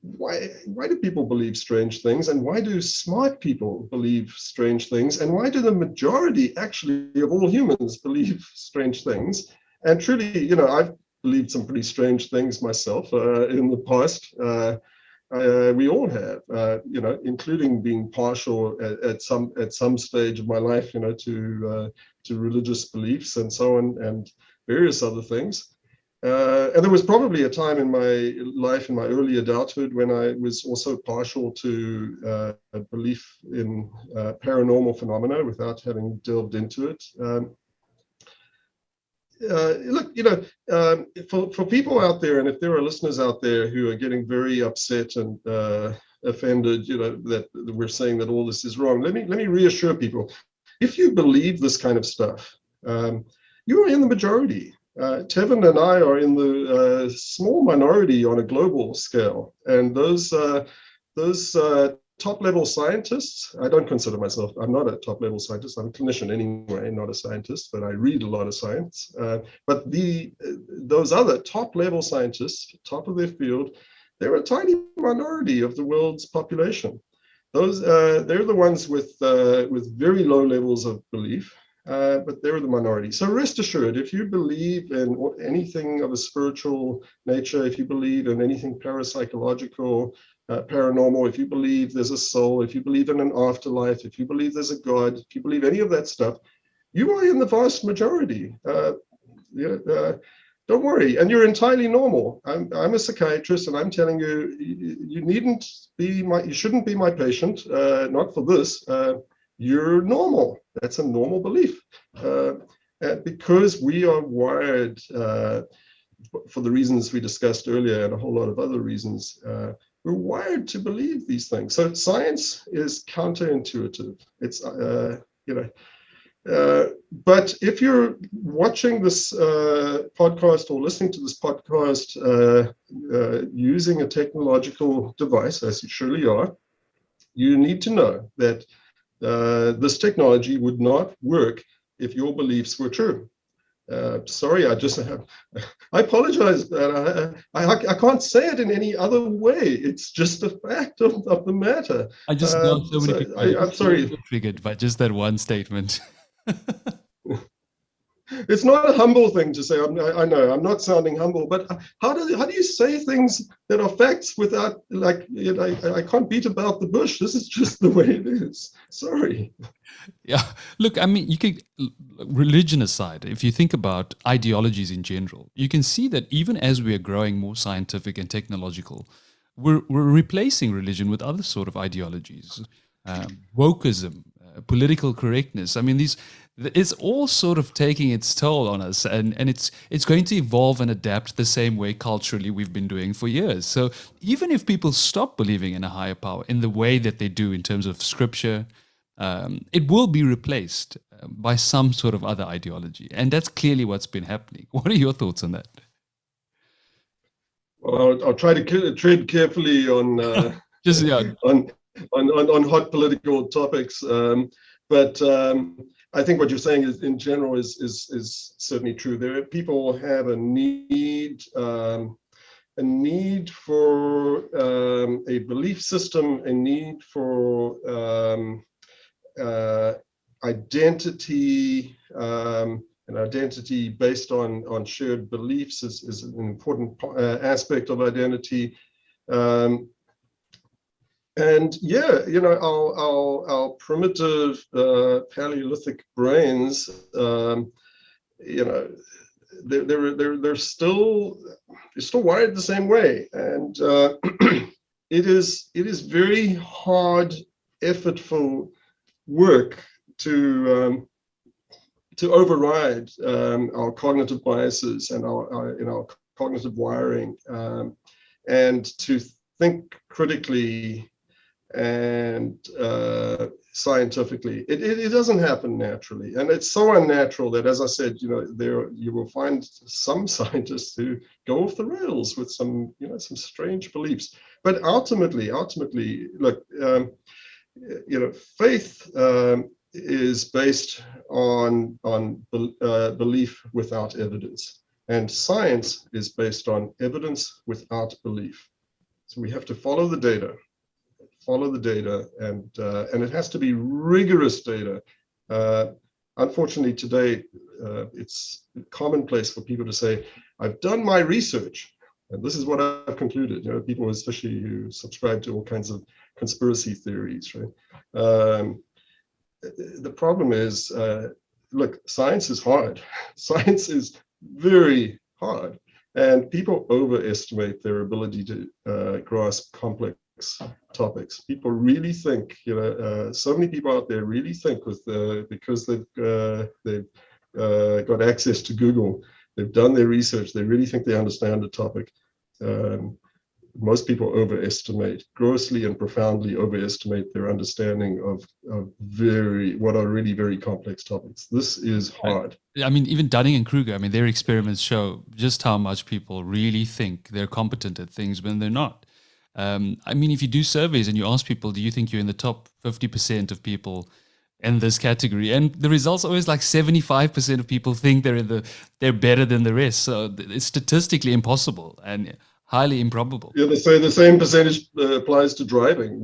why do people believe strange things, and why do smart people believe strange things, and why do the majority actually of all humans believe strange things? And truly, I've believed some pretty strange things myself in the past. We all have, including being partial at some stage of my life, to religious beliefs and so on, and various other things. And there was probably a time in my life, in my early adulthood, when I was also partial to a belief in paranormal phenomena without having delved into it. Look, for people out there, and if there are listeners out there who are getting very upset and offended, that we're saying that all this is wrong, let me reassure people: if you believe this kind of stuff, you are in the majority. Tevin and I are in the small minority on a global scale, and those top-level scientists, I don't consider myself, I'm not a top-level scientist, I'm a clinician anyway, not a scientist, but I read a lot of science. But those other top-level scientists, top of their field, they're a tiny minority of the world's population. They're the ones with very low levels of belief. But they're the minority. So rest assured, if you believe in anything of a spiritual nature, if you believe in anything parapsychological, paranormal, if you believe there's a soul, if you believe in an afterlife, if you believe there's a God, if you believe any of that stuff, you are in the vast majority. Don't worry, and you're entirely normal. I'm a psychiatrist, and I'm telling you, you shouldn't be my patient, not for this. You're normal. That's a normal belief. Because we are wired, for the reasons we discussed earlier and a whole lot of other reasons, we're wired to believe these things. So science is counterintuitive. It's, but if you're watching this podcast or listening to this podcast using a technological device, as you surely are, you need to know that this technology would not work if your beliefs were true. Sorry, I apologize. I can't say it in any other way. It's just a fact of the matter. I just know so many people. I'm sorry. Triggered by just that one statement. it's not a humble thing to say. I know I'm not sounding humble, but how do you say things that are facts without, like, I can't beat about the bush. This is just the way it is. Sorry. Yeah, look, I mean, you could, religion aside, if you think about ideologies in general, you can see that even as we are growing more scientific and technological, we're replacing religion with other sort of ideologies, wokeism, political correctness. I mean, it's all sort of taking its toll on us, and it's going to evolve and adapt the same way culturally we've been doing for years. So even if people stop believing in a higher power in the way that they do in terms of scripture, it will be replaced by some sort of other ideology. And that's clearly what's been happening. What are your thoughts on that? Well, I'll try to tread carefully on Just yeah. on hot political topics. But I think what you're saying is, in general, is certainly true. There are people who have a need for a belief system, a need for identity, an identity based on shared beliefs is an important aspect of identity. And yeah, you know, our primitive Paleolithic brains, you know, they're still wired the same way, and it is very hard, effortful work to override our cognitive biases and our cognitive wiring, and to think critically and scientifically. It doesn't happen naturally, and it's so unnatural that, as I said, you know, you will find some scientists who go off the rails with some strange beliefs. But ultimately, look, you know, faith is based on belief without evidence, and science is based on evidence without belief. So we have to follow the data, and it has to be rigorous data. Unfortunately, today it's commonplace for people to say, "I've done my research, and this is what I've concluded." You know, people especially who subscribe to all kinds of conspiracy theories, right? The problem is, look, science is hard. Science is very hard, and people overestimate their ability to grasp complex topics. People really think, you know, so many people out there really think because they've got access to Google, they've done their research, they really think they understand the topic. Most people grossly and profoundly overestimate their understanding of what are really very complex topics. This is hard. I mean, even Dunning and Kruger, I mean, their experiments show just how much people really think they're competent at things when they're not. I mean, if you do surveys and you ask people, do you think you're in the top 50% of people in this category? And the results are always like 75% of people think they're better than the rest. So it's statistically impossible and highly improbable. Yeah, they say the same percentage applies to driving.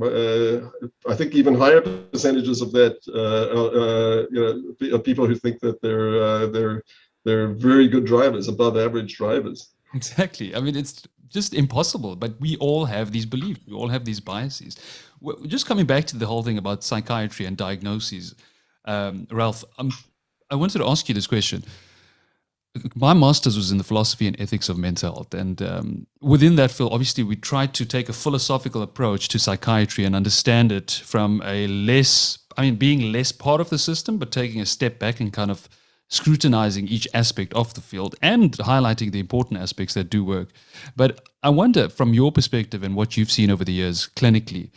I think even higher percentages of that, you know, people who think that they're very good drivers, above average drivers. Exactly. I mean, it's just impossible. But we all have these beliefs. We all have these biases. Just coming back to the whole thing about psychiatry and diagnoses, Ralph, I wanted to ask you this question. My master's was in the philosophy and ethics of mental health. And within that field, obviously, we tried to take a philosophical approach to psychiatry and understand it from being less part of the system, but taking a step back and kind of scrutinizing each aspect of the field and highlighting the important aspects that do work. But I wonder, from your perspective and what you've seen over the years clinically,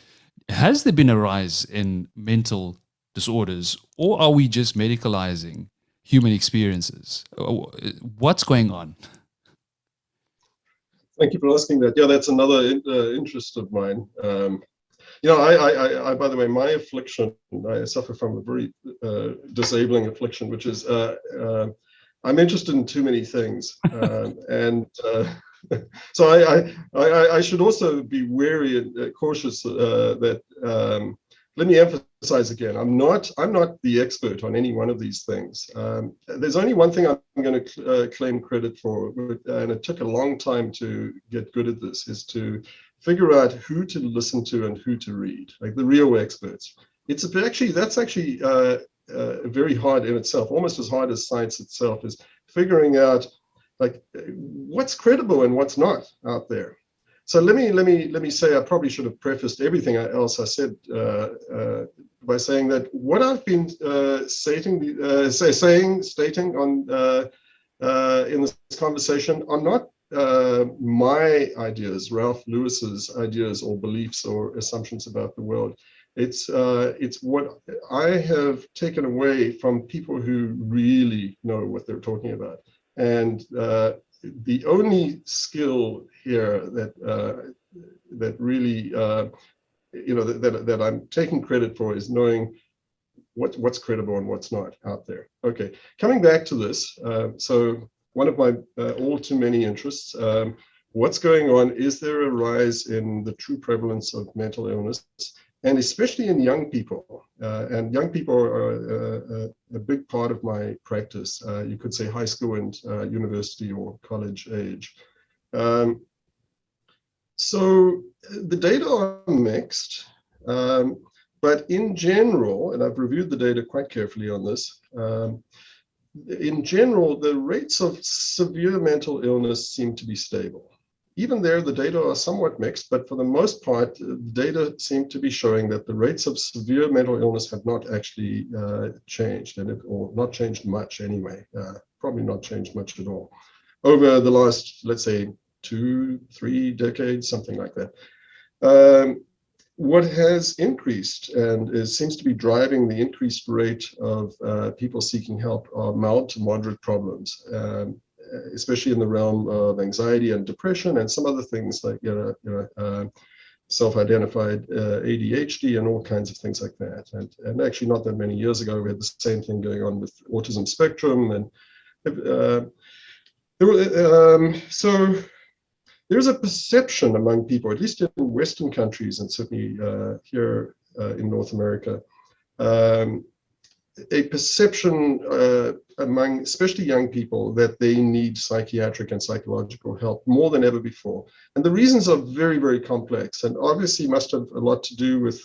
has there been a rise in mental disorders, or are we just medicalizing human experiences? What's going on? Thank you for asking that. Yeah, that's another interest of mine. You know, I by the way, my affliction, I suffer from a very disabling affliction, which is I'm interested in too many things, and so I should also be wary and cautious that let me emphasize again, I'm not the expert on any one of these things. There's only one thing I'm going to claim credit for, and it took a long time to get good at this, is to figure out who to listen to and who to read, like the real experts. That's actually very hard in itself, almost as hard as science itself, is figuring out like what's credible and what's not out there. So let me say, I probably should have prefaced everything else I said by saying that what I've been stating on in this conversation are not my ideas, Ralph Lewis's ideas or beliefs or assumptions about the world. It's what I have taken away from people who really know what they're talking about. And the only skill here that really that I'm taking credit for is knowing what's credible and what's not out there. Okay, coming back to this. So one of my all too many interests. What's going on? Is there a rise in the true prevalence of mental illness, and especially in young people? And young people are a big part of my practice. You could say high school and university or college age. So the data are mixed, but in general, and I've reviewed the data quite carefully on this, in general, the rates of severe mental illness seem to be stable. Even there, the data are somewhat mixed, but for the most part, the data seem to be showing that the rates of severe mental illness have not actually changed, or not changed much anyway, probably not changed much at all over the last, let's say, 2-3 decades, something like that. What has increased and seems to be driving the increased rate of people seeking help are mild to moderate problems. Especially in the realm of anxiety and depression and some other things like self-identified ADHD and all kinds of things like that. And actually not that many years ago, we had the same thing going on with autism spectrum. And so there's a perception among people, at least in Western countries and certainly here in North America, a perception among especially young people that they need psychiatric and psychological help more than ever before. And the reasons are very, very complex and obviously must have a lot to do with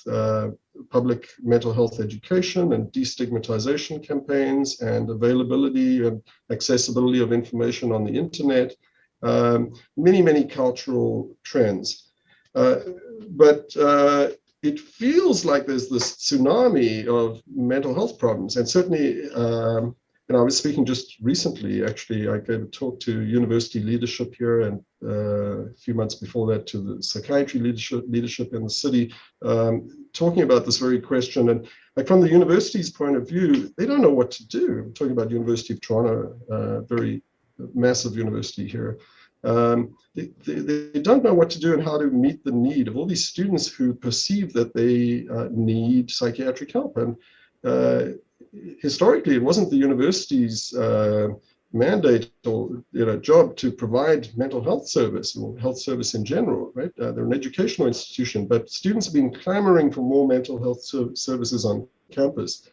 public mental health education and destigmatization campaigns and availability and accessibility of information on the internet, many, many cultural trends. But it feels like there's this tsunami of mental health problems. And certainly, I was speaking just recently, actually, I gave a talk to university leadership here and a few months before that to the psychiatry leadership in the city, talking about this very question. And like from the university's point of view, they don't know what to do. I'm talking about University of Toronto, very massive university here. They don't know what to do and how to meet the need of all these students who perceive that they need psychiatric help. And historically, it wasn't the university's mandate or job to provide mental health service or health service in general, right? They're an educational institution, but students have been clamoring for more mental health services on campus.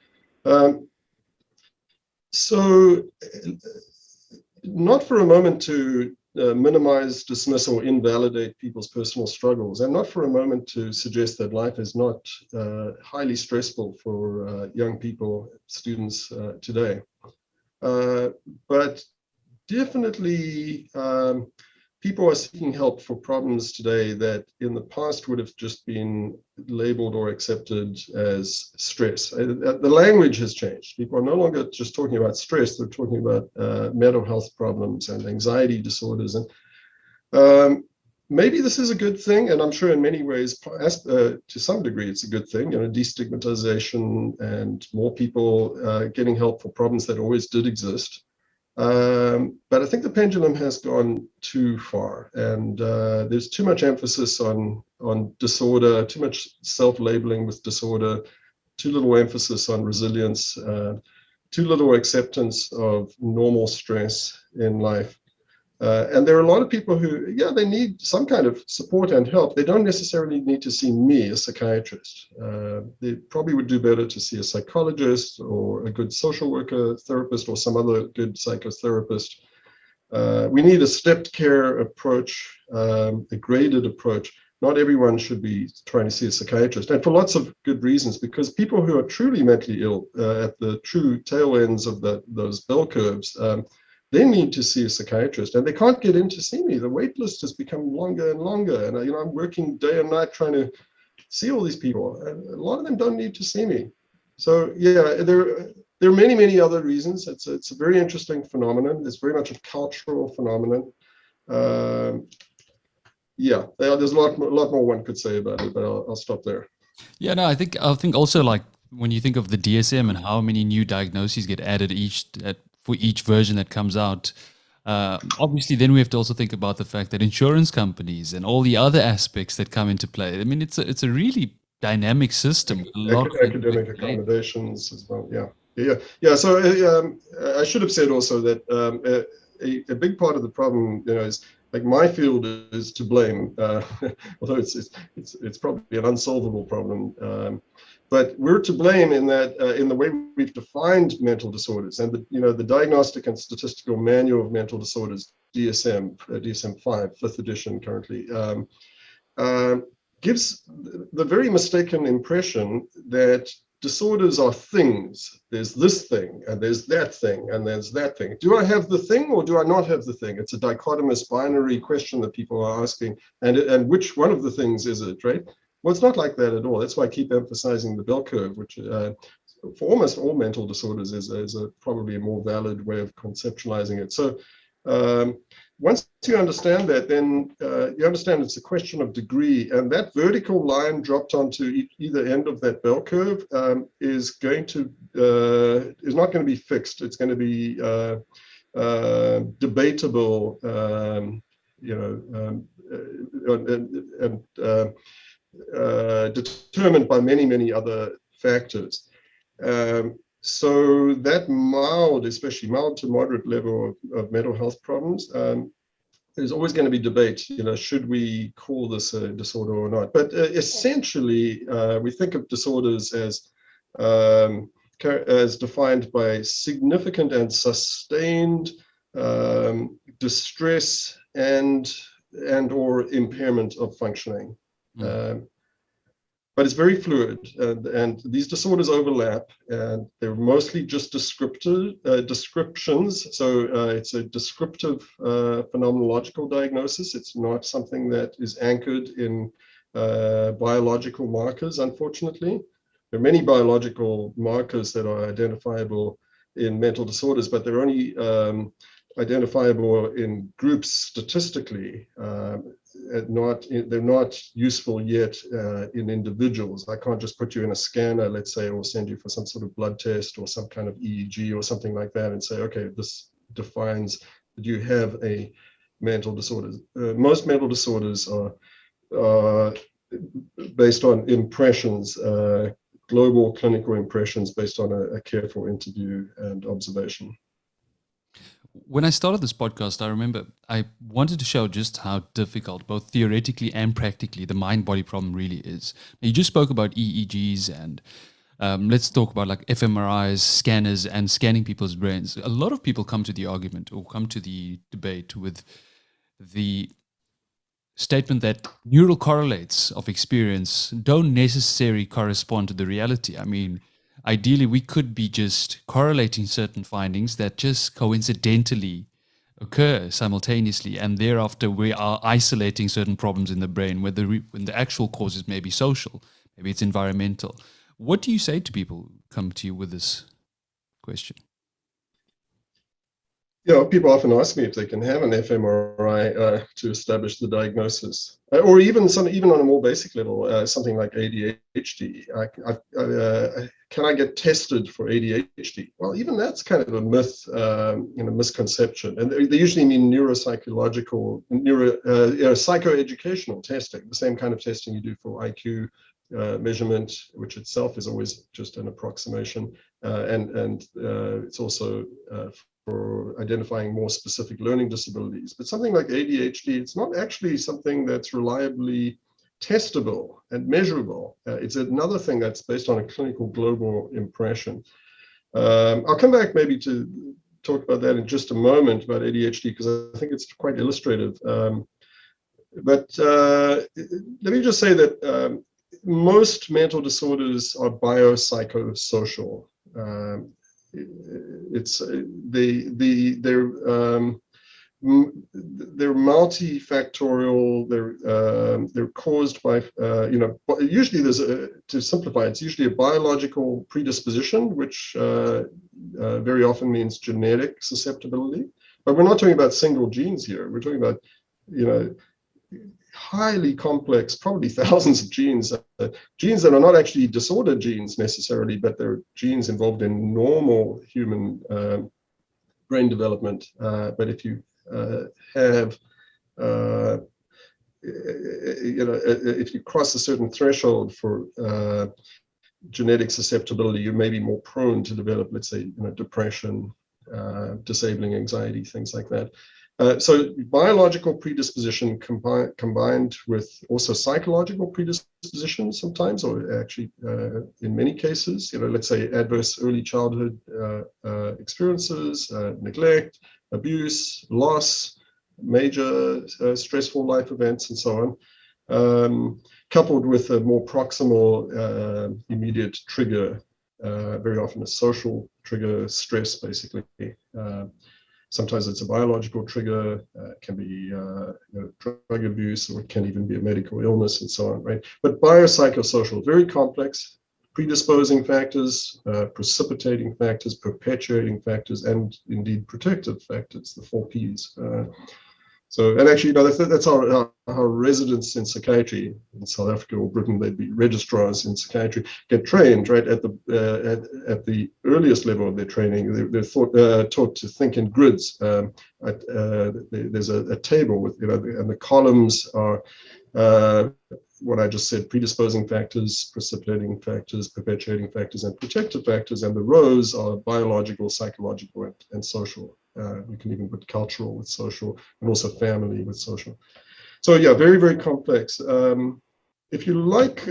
So not for a moment to minimize, dismiss, or invalidate people's personal struggles, and not for a moment to suggest that life is not highly stressful for young people, students today. But definitely, people are seeking help for problems today that in the past would have just been labeled or accepted as stress. The language has changed. People are no longer just talking about stress, they're talking about mental health problems and anxiety disorders. And maybe this is a good thing, and I'm sure in many ways, to some degree, it's a good thing, destigmatization and more people getting help for problems that always did exist. But I think the pendulum has gone too far, and there's too much emphasis on disorder, too much self-labeling with disorder, too little emphasis on resilience, too little acceptance of normal stress in life. And there are a lot of people who, yeah, they need some kind of support and help. They don't necessarily need to see me, a psychiatrist. They probably would do better to see a psychologist or a good social worker, therapist, or some other good psychotherapist. We need a stepped care approach, a graded approach. Not everyone should be trying to see a psychiatrist, and for lots of good reasons, because people who are truly mentally ill at the true tail ends of those bell curves, they need to see a psychiatrist, and they can't get in to see me. The wait list has become longer and longer, and I'm working day and night trying to see all these people, and a lot of them don't need to see me. So yeah, there are many, many other reasons. It's a very interesting phenomenon. It's very much a cultural phenomenon. Yeah, there's a lot more one could say about it, but I'll stop there. Yeah, no, I think also, like, when you think of the DSM and how many new diagnoses get added for each version that comes out, obviously then we have to also think about the fact that insurance companies and all the other aspects that come into play. I mean, it's a really dynamic system. A lot of Academic accommodations as well. Yeah. So I should have said also that a big part of the problem, is like my field is to blame, although it's probably an unsolvable problem. But we're to blame in that in the way we've defined mental disorders, and the Diagnostic and Statistical Manual of Mental Disorders, DSM-5, 5th edition currently, gives the very mistaken impression that disorders are things. There's this thing, and there's that thing, and there's that thing. Do I have the thing, or do I not have the thing? It's a dichotomous binary question that people are asking, and which one of the things is it, right? Well, it's not like that at all. That's why I keep emphasizing the bell curve, which for almost all mental disorders is probably a more valid way of conceptualizing it. So once you understand that, then you understand it's a question of degree, and that vertical line dropped onto either end of that bell curve is not going to be fixed. It's going to be debatable, determined by many, many other factors. So that especially mild to moderate level of mental health problems, there's always going to be debate, should we call this a disorder or not? But essentially, we think of disorders as defined by significant and sustained distress and or impairment of functioning. But it's very fluid, and these disorders overlap, and they're mostly just descriptions. So it's a descriptive phenomenological diagnosis. It's not something that is anchored in biological markers, unfortunately. There are many biological markers that are identifiable in mental disorders, but they're only identifiable in groups statistically. They're not useful yet in individuals. I can't just put you in a scanner, let's say, or send you for some sort of blood test or some kind of EEG or something like that and say, okay, this defines that you have a mental disorder. Most mental disorders are based on impressions, global clinical impressions based on a careful interview and observation. When I started this podcast, I remember I wanted to show just how difficult, both theoretically and practically, the mind-body problem really is. Now, you just spoke about EEGs, and let's talk about like fMRIs, scanners, and scanning people's brains. A lot of people come to the argument or come to the debate with the statement that neural correlates of experience don't necessarily correspond to the reality. I mean, ideally, we could be just correlating certain findings that just coincidentally occur simultaneously, and thereafter we are isolating certain problems in the brain when the actual causes may be social, maybe it's environmental. What do you say to people who come to you with this question? People often ask me if they can have an fMRI to establish the diagnosis, or even on a more basic level, something like ADHD. Can I get tested for ADHD? Well, even that's kind of a myth, misconception, and they usually mean neuropsychological, psychoeducational testing, the same kind of testing you do for IQ measurement, which itself is always just an approximation, and it's also identifying more specific learning disabilities. But something like ADHD, it's not actually something that's reliably testable and measurable. It's another thing that's based on a clinical global impression. I'll come back maybe to talk about that in just a moment, about ADHD, because I think it's quite illustrative. But let me just say that most mental disorders are biopsychosocial. They're multifactorial. They're caused by usually to simplify, it's usually a biological predisposition, which very often means genetic susceptibility. But we're not talking about single genes here. We're talking about highly complex, probably thousands of genes, genes that are not actually disordered genes necessarily, but they're genes involved in normal human brain development. But if you have, if you cross a certain threshold for genetic susceptibility, you may be more prone to develop, let's say, depression, disabling anxiety, things like that. So biological predisposition combined with also psychological predisposition sometimes, or actually in many cases, let's say adverse early childhood experiences, neglect, abuse, loss, major stressful life events, and so on, coupled with a more proximal immediate trigger, very often a social trigger, stress basically. Sometimes it's a biological trigger, it can be drug abuse, or it can even be a medical illness and so on, right? But biopsychosocial, very complex, predisposing factors, precipitating factors, perpetuating factors, and indeed protective factors, the 4 Ps. And actually, that's how residents in psychiatry in South Africa or Britain, they'd be registrars in psychiatry, get trained, right, at the earliest level of their training. They're taught to think in grids. There's a table with, and the columns are what I just said: predisposing factors, precipitating factors, perpetuating factors, and protective factors. And the rows are biological, psychological, and social. We can even put cultural with social, and also family with social. So yeah, very, very complex. If you like,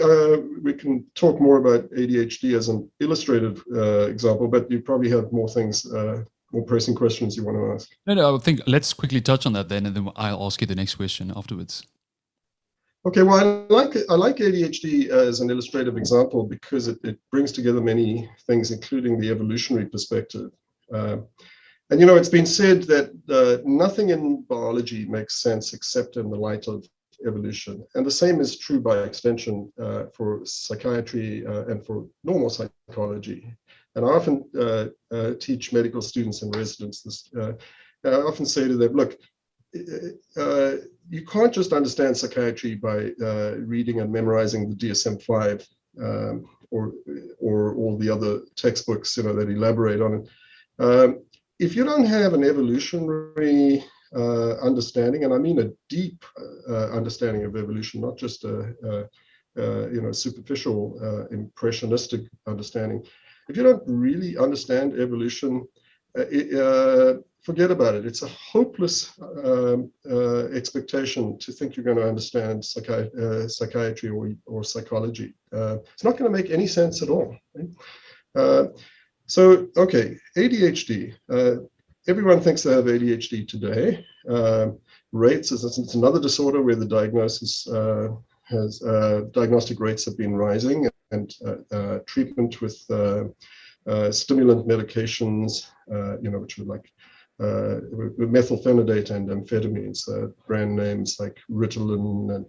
we can talk more about ADHD as an illustrative example, but you probably have more things, more pressing questions you want to ask. No, I think let's quickly touch on that then, and then I'll ask you the next question afterwards. Okay, well, I like ADHD as an illustrative example because it brings together many things, including the evolutionary perspective. And it's been said that nothing in biology makes sense except in the light of evolution. And the same is true by extension for psychiatry and for normal psychology. And I often teach medical students and residents this. I often say to them, look, you can't just understand psychiatry by reading and memorizing the DSM-5 or all the other textbooks that elaborate on it. If you don't have an evolutionary understanding, and I mean a deep understanding of evolution, not just a superficial impressionistic understanding, if you don't really understand evolution, forget about it. It's a hopeless expectation to think you're going to understand psychiatry or psychology. It's not going to make any sense at all. Right? So, okay, ADHD. Everyone thinks they have ADHD today. Rates, it's another disorder where the diagnosis diagnostic rates have been rising, and treatment with stimulant medications, which are like methylphenidate and amphetamines, brand names like Ritalin and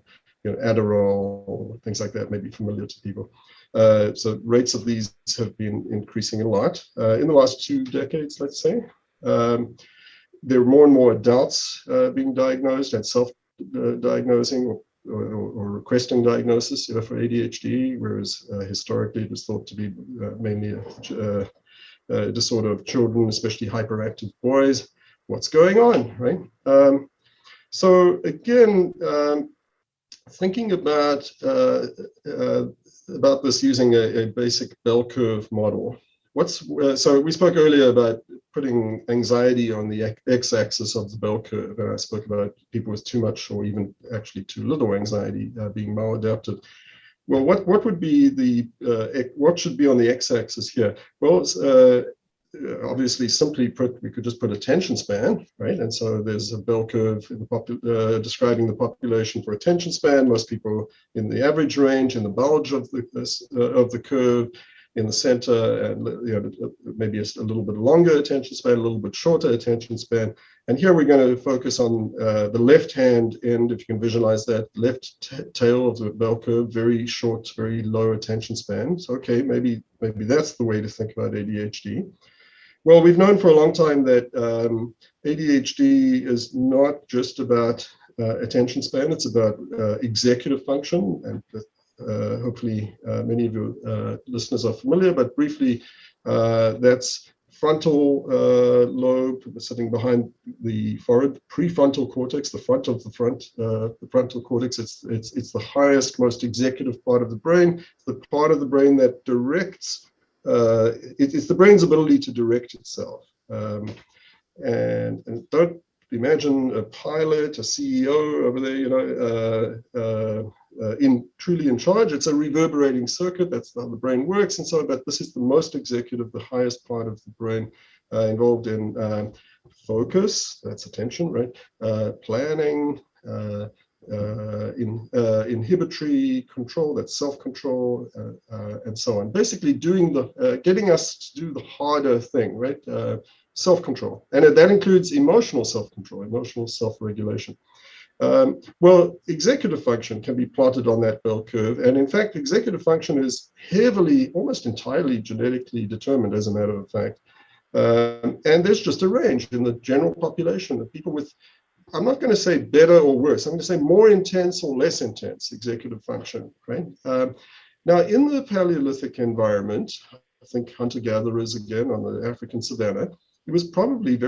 Adderall, things like that may be familiar to people. So rates of these have been increasing a lot in the last 2 decades, let's say. There are more and more adults being diagnosed and self-diagnosing or requesting diagnosis for ADHD, whereas historically it was thought to be mainly a disorder of children, especially hyperactive boys. What's going on, right? So again, thinking about this using a basic bell curve model, So we spoke earlier about putting anxiety on the x-axis of the bell curve, and I spoke about people with too much or even actually too little anxiety being maladapted. Well, what would be what should be on the x-axis here? Well, obviously, simply put, we could just put attention span, right? And so there's a bell curve in the describing the population for attention span. Most people in the average range, in the bulge of the curve, in the center, and maybe a little bit longer attention span, a little bit shorter attention span. And here we're going to focus on the left-hand end, if you can visualize that, left tail of the bell curve, very short, very low attention span. So, okay, maybe that's the way to think about ADHD. Well, we've known for a long time that ADHD is not just about attention span, it's about executive function, and hopefully many of your listeners are familiar, but briefly, that's frontal lobe sitting behind the forehead, prefrontal cortex, the front of the frontal cortex. It's the highest, most executive part of the brain. It's the part of the brain that directs. It's the brain's ability to direct itself. And don't imagine a pilot, a CEO over there, truly in charge. It's a reverberating circuit. That's how the brain works. And so, but this is the most executive, the highest part of the brain involved in focus, that's attention, right? Planning, inhibitory control, that's self-control, and so on. Basically doing getting us to do the harder thing, right? Self-control. And that includes emotional self-control, emotional self-regulation. Well, executive function can be plotted on that bell curve. And in fact, executive function is heavily, almost entirely genetically determined, as a matter of fact. And there's just a range in the general population of people with, I'm not going to say better or worse, I'm going to say more intense or less intense executive function, right? Now, in the Paleolithic environment, I think hunter-gatherers again on the African savanna, it was probably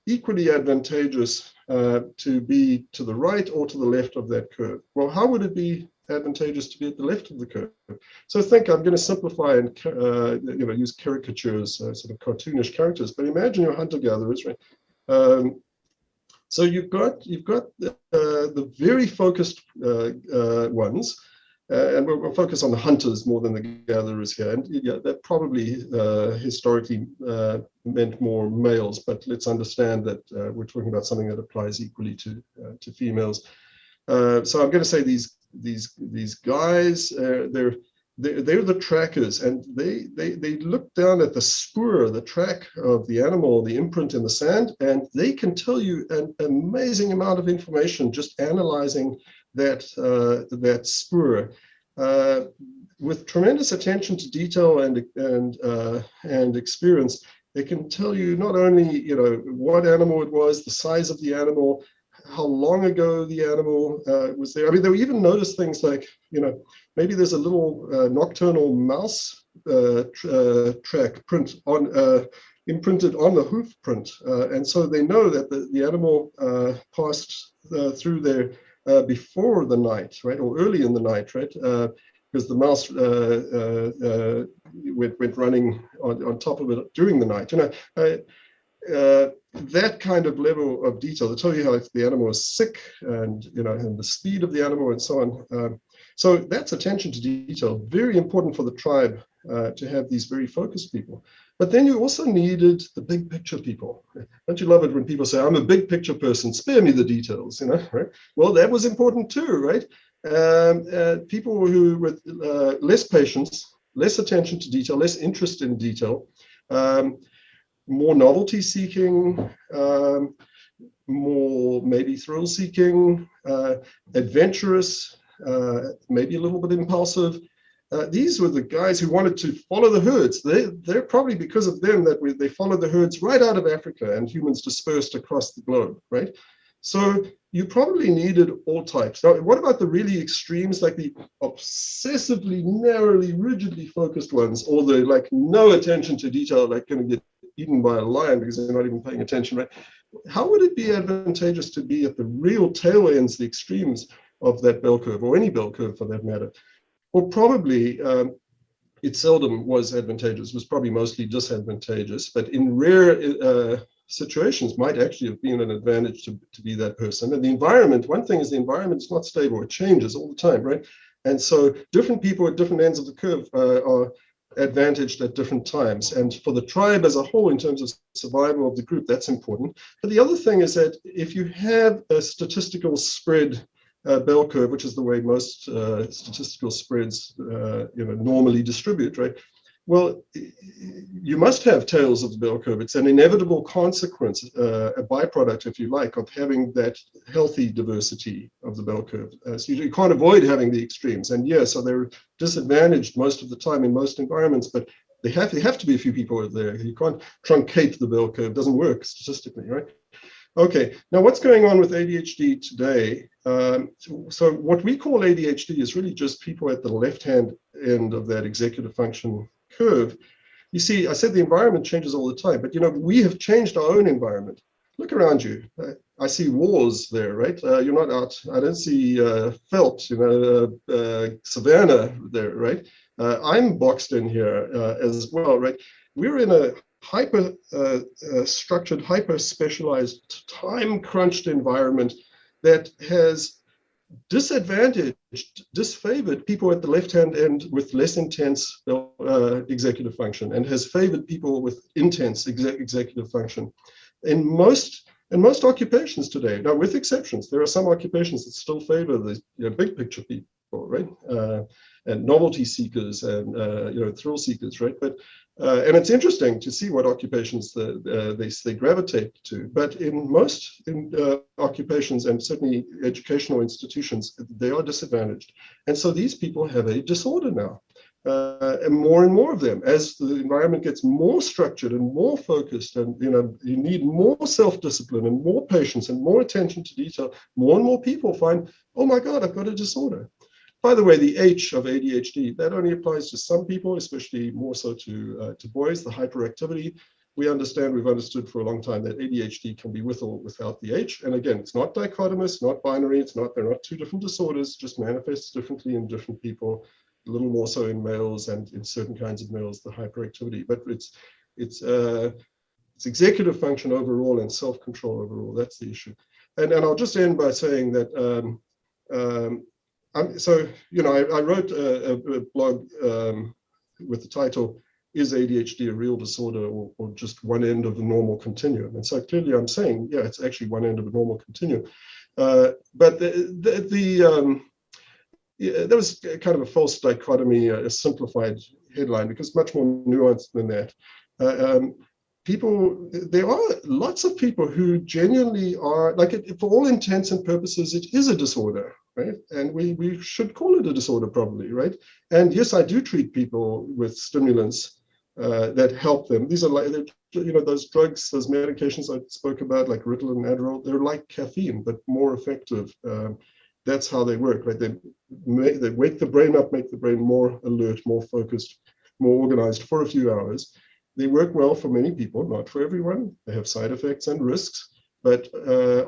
equally advantageous to be to the right or to the left of that curve. Well, how would it be advantageous to be at the left of the curve? So think, I'm going to simplify and use caricatures, sort of cartoonish characters, but imagine your hunter-gatherers, right? So you've got the very focused ones, and we'll focus on the hunters more than the gatherers here. And yeah, that probably historically meant more males, but let's understand that we're talking about something that applies equally to females. So I'm going to say these guys, they're the trackers, and they look down at the spoor, the track of the animal, the imprint in the sand, and they can tell you an amazing amount of information just analyzing that spoor with tremendous attention to detail and experience. They can tell you not only what animal it was, the size of the animal, how long ago the animal was there. I mean, they would even notice things like, maybe there's a little nocturnal mouse track print imprinted on the hoof print. And so they know that the animal passed through there before the night, right, or early in the night, right, because the mouse went running on top of it during the night. That kind of level of detail, they tell you how if the animal is sick and and the speed of the animal and so on. So that's attention to detail, very important for the tribe to have these very focused people. But then you also needed the big picture people. Don't you love it when people say, I'm a big picture person, spare me the details, right? Well, that was important too, right? People who with less patience, less attention to detail, less interest in detail, more novelty seeking, more maybe thrill seeking, adventurous, maybe a little bit impulsive. These were the guys who wanted to follow the herds. They're probably because of them that they followed the herds right out of Africa and humans dispersed across the globe, right? So you probably needed all types. Now, what about the really extremes, like the obsessively, narrowly, rigidly focused ones, or the like no attention to detail, like going to get eaten by a lion because they're not even paying attention, right? How would it be advantageous to be at the real tail ends, the extremes of that bell curve, or any bell curve for that matter? Well, probably it seldom was advantageous. It was probably mostly disadvantageous, but in rare situations might actually have been an advantage to be that person. And the environment, one thing is the environment is not stable. It changes all the time, right? And so different people at different ends of the curve are advantaged at different times. And for the tribe as a whole, in terms of survival of the group, that's important. But the other thing is that if you have a statistical spread bell curve, which is the way most statistical spreads normally distribute, right? Well, you must have tails of the bell curve. It's an inevitable consequence, a byproduct, if you like, of having that healthy diversity of the bell curve. So you can't avoid having the extremes. And yeah, so they're disadvantaged most of the time in most environments, but they have to be a few people there. You can't truncate the bell curve. It doesn't work statistically, right? Okay, now what's going on with ADHD today? So what we call ADHD is really just people at the left-hand end of that executive function curve. You see, I said the environment changes all the time, but we have changed our own environment. Look around you. I see wars there, right? You're not out. I don't see felt, savannah there, right? I'm boxed in here as well, right? We're in a hyper structured, hyper specialized, time crunched environment that has disadvantaged, disfavored people at the left-hand end with less intense executive function, and has favored people with intense executive function in most occupations today. Now, with exceptions, there are some occupations that still favor the big picture people, right? And novelty seekers and thrill seekers, right? But and it's interesting to see what occupations they gravitate to. But in most occupations, and certainly educational institutions, they are disadvantaged. And so these people have a disorder now. And more of them, as the environment gets more structured and more focused, and you need more self-discipline and more patience and more attention to detail, more and more people find, oh my God, I've got a disorder. By the way, the H of ADHD, that only applies to some people, especially more so to boys, the hyperactivity. We've understood for a long time that ADHD can be with or without the H. And again, it's not dichotomous, not binary, they're not two different disorders, just manifests differently in different people, a little more so in males and in certain kinds of males, the hyperactivity. But it's executive function overall and self-control overall. That's the issue. And I'll just end by saying that I wrote a blog with the title, "Is ADHD a real disorder or just one end of the normal continuum?" And so clearly I'm saying, yeah, it's actually one end of the normal continuum. But there was kind of a false dichotomy, a simplified headline, because much more nuanced than that. There are lots of people who genuinely are, for all intents and purposes, it is a disorder, right? And we should call it a disorder probably, right? And yes, I do treat people with stimulants that help them. These are those drugs, those medications I spoke about, like Ritalin and Adderall, they're like caffeine, but more effective. That's how they work, right? They wake the brain up, make the brain more alert, more focused, more organized for a few hours. They work well for many people, not for everyone. They have side effects and risks, but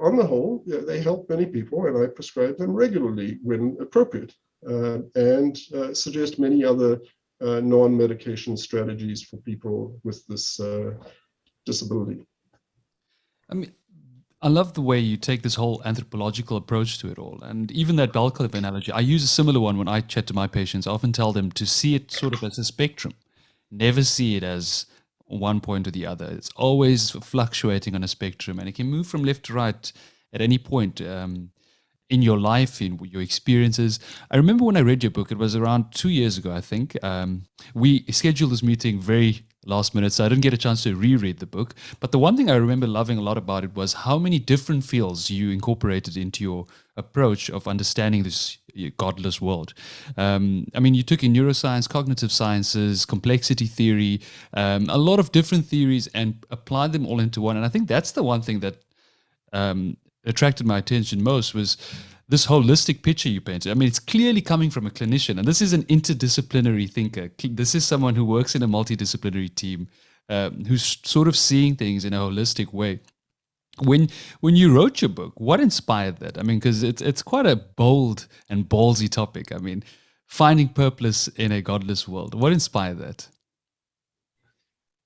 on the whole, they help many people, and I prescribe them regularly when appropriate, and suggest many other non-medication strategies for people with this disability. I mean, I love the way you take this whole anthropological approach to it all. And even that bell curve analogy, I use a similar one when I chat to my patients. I often tell them to see it sort of as a spectrum. Never see it as one point or the other. It's always fluctuating on a spectrum, and it can move from left to right at any point in your life, in your experiences. I remember when I read your book, it was around 2 years ago, I think. We scheduled this meeting very last minute, so I didn't get a chance to reread the book. But the one thing I remember loving a lot about it was how many different fields you incorporated into your approach of understanding this godless world. I mean, you took in neuroscience, cognitive sciences, complexity theory, a lot of different theories, and applied them all into one. And I think that's the one thing that attracted my attention most, was this holistic picture you painted. I mean, it's clearly coming from a clinician, and this is an interdisciplinary thinker. This is someone who works in a multidisciplinary team, who's sort of seeing things in a holistic way. When you wrote your book, what inspired that? I mean, because it's quite a bold and ballsy topic. I mean, finding purpose in a godless world. What inspired that?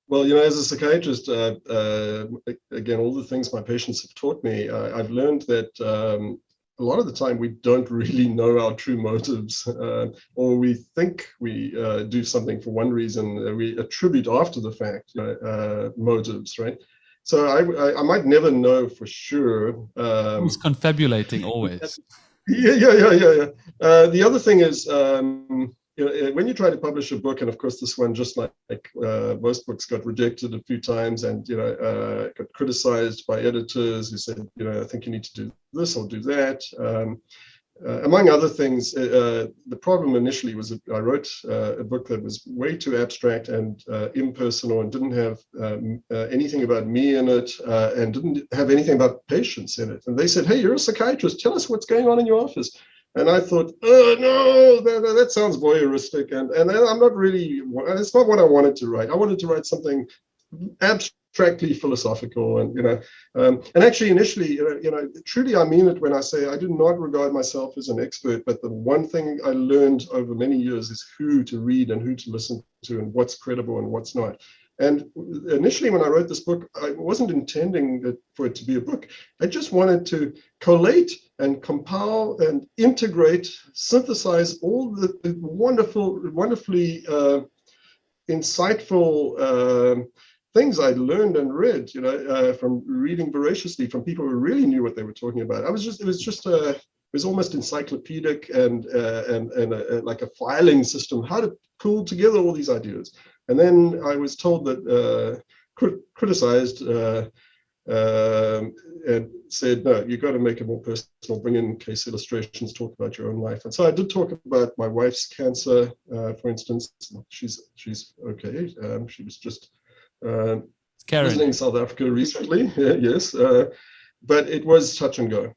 Well, as a psychiatrist, again, all the things my patients have taught me, I've learned that a lot of the time we don't really know our true motives, or we think we do something for one reason, we attribute after the fact motives, right? So I might never know for sure. Who's confabulating always? Yeah. The other thing is, when you try to publish a book, and of course this one, just like most books, got rejected a few times, and got criticized by editors who said, I think you need to do this or do that. Among other things, the problem initially was that I wrote a book that was way too abstract and impersonal, and didn't have anything about me in it, and didn't have anything about patients in it. And they said, hey, you're a psychiatrist, tell us what's going on in your office. And I thought, oh no, that sounds voyeuristic, and I'm not really, it's not what I wanted to write. I wanted to write something abstractly philosophical, and actually initially, truly I mean it when I say I do not regard myself as an expert, but the one thing I learned over many years is who to read and who to listen to, and what's credible and what's not. And initially, when I wrote this book, I wasn't intending for it to be a book. I just wanted to collate and compile and integrate, synthesize all the wonderfully insightful things I'd learned and read, from reading voraciously from people who really knew what they were talking about. It was almost encyclopedic and like a filing system, how to pull together all these ideas. And then I was told that, criticized, and said, no, you've got to make it more personal, bring in case illustrations, talk about your own life. And so I did talk about my wife's cancer, for instance. She's okay. She was just visiting South Africa recently, yes. But it was touch and go.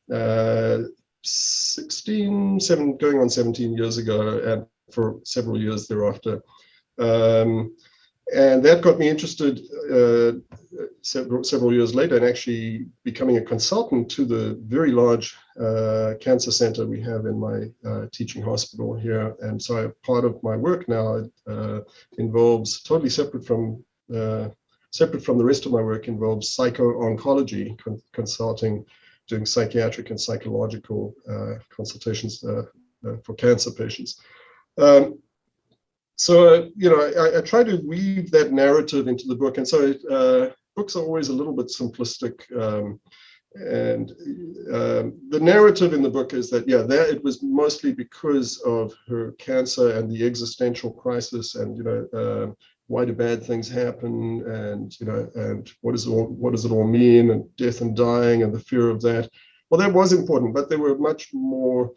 going on 17 years ago, and for several years thereafter. And that got me interested several years later in actually becoming a consultant to the very large cancer center we have in my teaching hospital here. And so part of my work now involves, totally separate from the rest of my work, involves psycho-oncology consulting, doing psychiatric and psychological consultations for cancer patients. So, I try to weave that narrative into the book. And so books are always a little bit simplistic. And the narrative in the book is that, it was mostly because of her cancer and the existential crisis, and, why do bad things happen, and, and what does it all mean, and death and dying and the fear of that. Well, that was important, but there were much more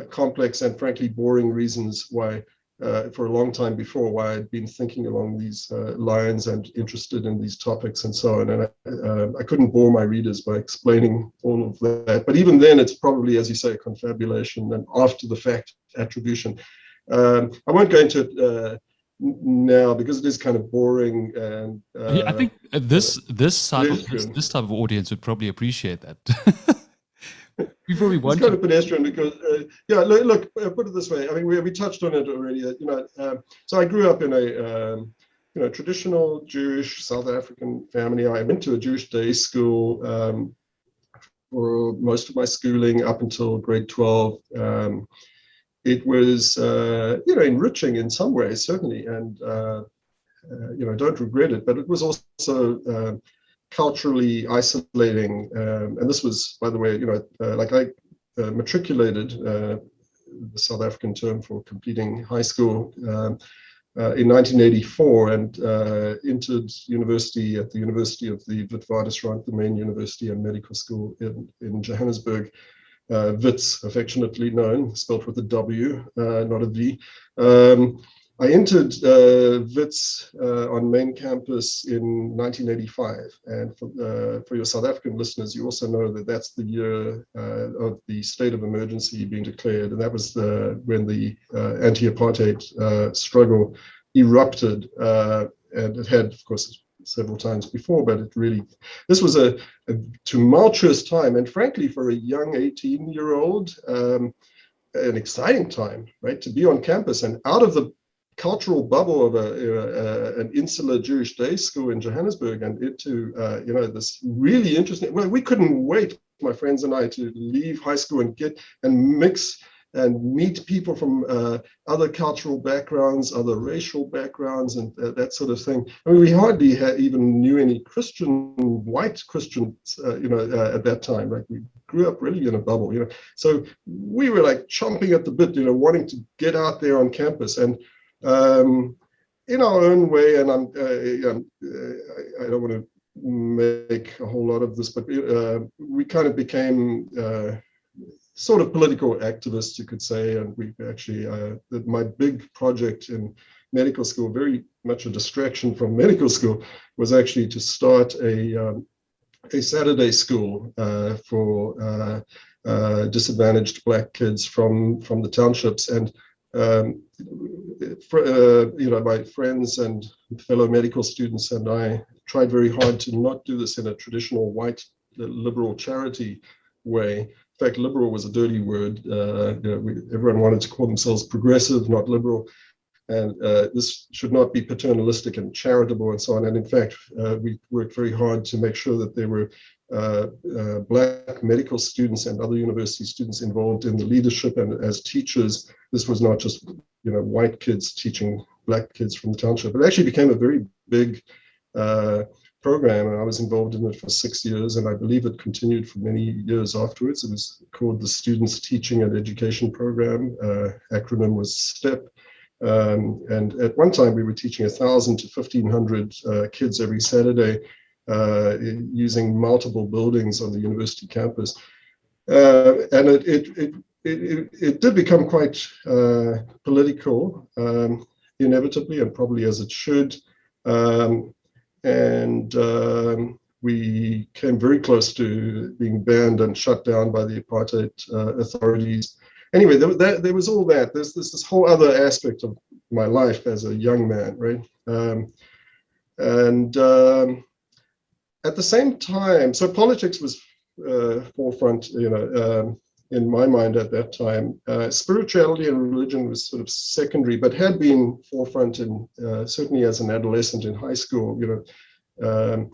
complex and frankly boring reasons why, for a long time before, why I'd been thinking along these lines and interested in these topics and so on. And I couldn't bore my readers by explaining all of that. But even then, it's probably, as you say, confabulation and after the fact attribution. I won't go into it now because it is kind of boring. And I think this type of audience would probably appreciate that. You probably want it's kind of pedestrian because, look, put it this way. I mean, we touched on it already. So I grew up in a traditional Jewish South African family. I went to a Jewish day school for most of my schooling up until grade 12. It was, enriching in some ways, certainly, and don't regret it. But it was also culturally isolating, and this was, by the way, like I matriculated, the South African term for completing high school, in 1984, and entered university at the University of the Witwatersrand, the main university and medical school in Johannesburg. Wits, affectionately known, spelled with a W, not a V. I entered Wits on main campus in 1985, and for your South African listeners, you also know that that's the year of the state of emergency being declared, and that was when the anti-apartheid struggle erupted, and it had, of course, several times before, but this was a tumultuous time, and frankly, for a young 18-year-old, an exciting time, right? To be on campus and out of the cultural bubble of an insular Jewish day school in Johannesburg and into this really interesting. Well, we couldn't wait, my friends and I, to leave high school and get and mix and meet people from other cultural backgrounds, other racial backgrounds, and that sort of thing. I mean, we hardly even knew any white Christians, at that time. Like, we grew up really in a bubble, So we were like chomping at the bit, wanting to get out there on campus. And in our own way, and I don't want to make a whole lot of this, but we kind of became sort of political activists, you could say. And we actually, my big project in medical school, very much a distraction from medical school, was actually to start a Saturday school for disadvantaged Black kids from the townships. And my friends and fellow medical students and I tried very hard to not do this in a traditional white liberal charity way. In fact, liberal was a dirty word. Everyone wanted to call themselves progressive, not liberal. And this should not be paternalistic and charitable and so on. And in fact, we worked very hard to make sure that there were Black medical students and other university students involved in the leadership and as teachers. This was not just white kids teaching Black kids from the township. It actually became a very big program, and I was involved in it for 6 years, and I believe it continued for many years afterwards. It was called the Students Teaching and Education Program. Acronym was STEP. And at one time we were teaching 1,000 to 1,500 kids every Saturday, using multiple buildings on the university campus. And it did become quite political, inevitably, and probably as it should. We came very close to being banned and shut down by the apartheid authorities. Anyway, there was all that. There's this whole other aspect of my life as a young man, right? At the same time, so politics was forefront, in my mind at that time. Spirituality and religion was sort of secondary, but had been forefront in certainly as an adolescent in high school. And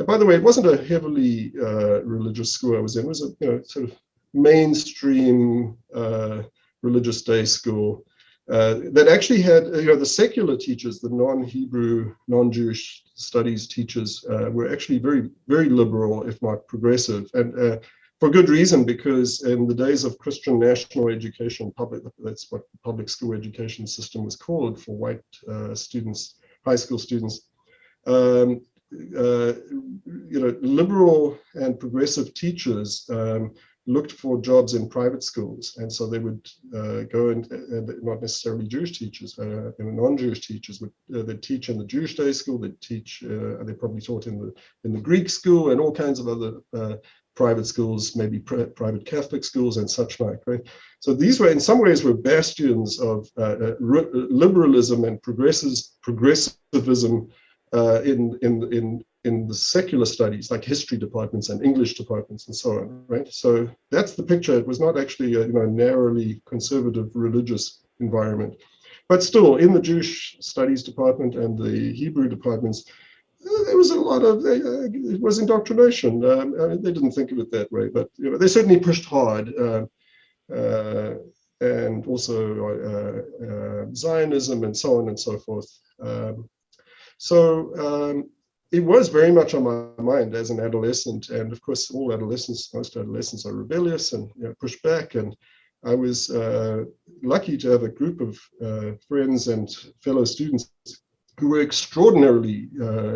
by the way, it wasn't a heavily religious school I was in. It was a sort of mainstream religious day school that actually had the secular teachers, the non-Hebrew, non-Jewish studies teachers were actually very, very liberal, if not progressive, and for good reason, because in the days of Christian national education, that's what the public school education system was called for white students, high school students. Liberal and progressive teachers looked for jobs in private schools, and so they would go and not necessarily Jewish teachers, non-Jewish teachers they'd teach in the Jewish day school. They'd teach, they probably taught in the Greek school and all kinds of other private schools, maybe private Catholic schools and such like, right? So these were, in some ways, were bastions of liberalism and progressivism in the secular studies, like history departments and English departments and so on, right? So that's the picture. It was not actually a narrowly conservative religious environment, but still in the Jewish studies department and the Hebrew departments, there was a lot of, it was indoctrination. I mean, they didn't think of it that way, but they certainly pushed hard, and also Zionism and so on and so forth. It was very much on my mind as an adolescent, and of course, most adolescents are rebellious and push back. And I was lucky to have a group of friends and fellow students who were extraordinarily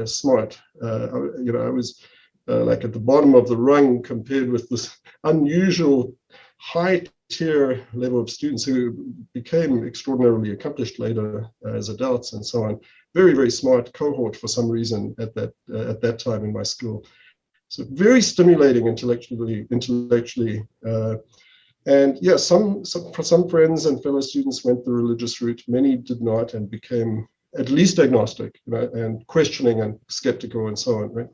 smart. I was like at the bottom of the rung compared with this unusual high tier level of students who became extraordinarily accomplished later as adults and so on. Very, very smart cohort for some reason at that time in my school. So very stimulating intellectually. And yeah, some friends and fellow students went the religious route. Many did not and became at least agnostic, and questioning and skeptical and so on, right?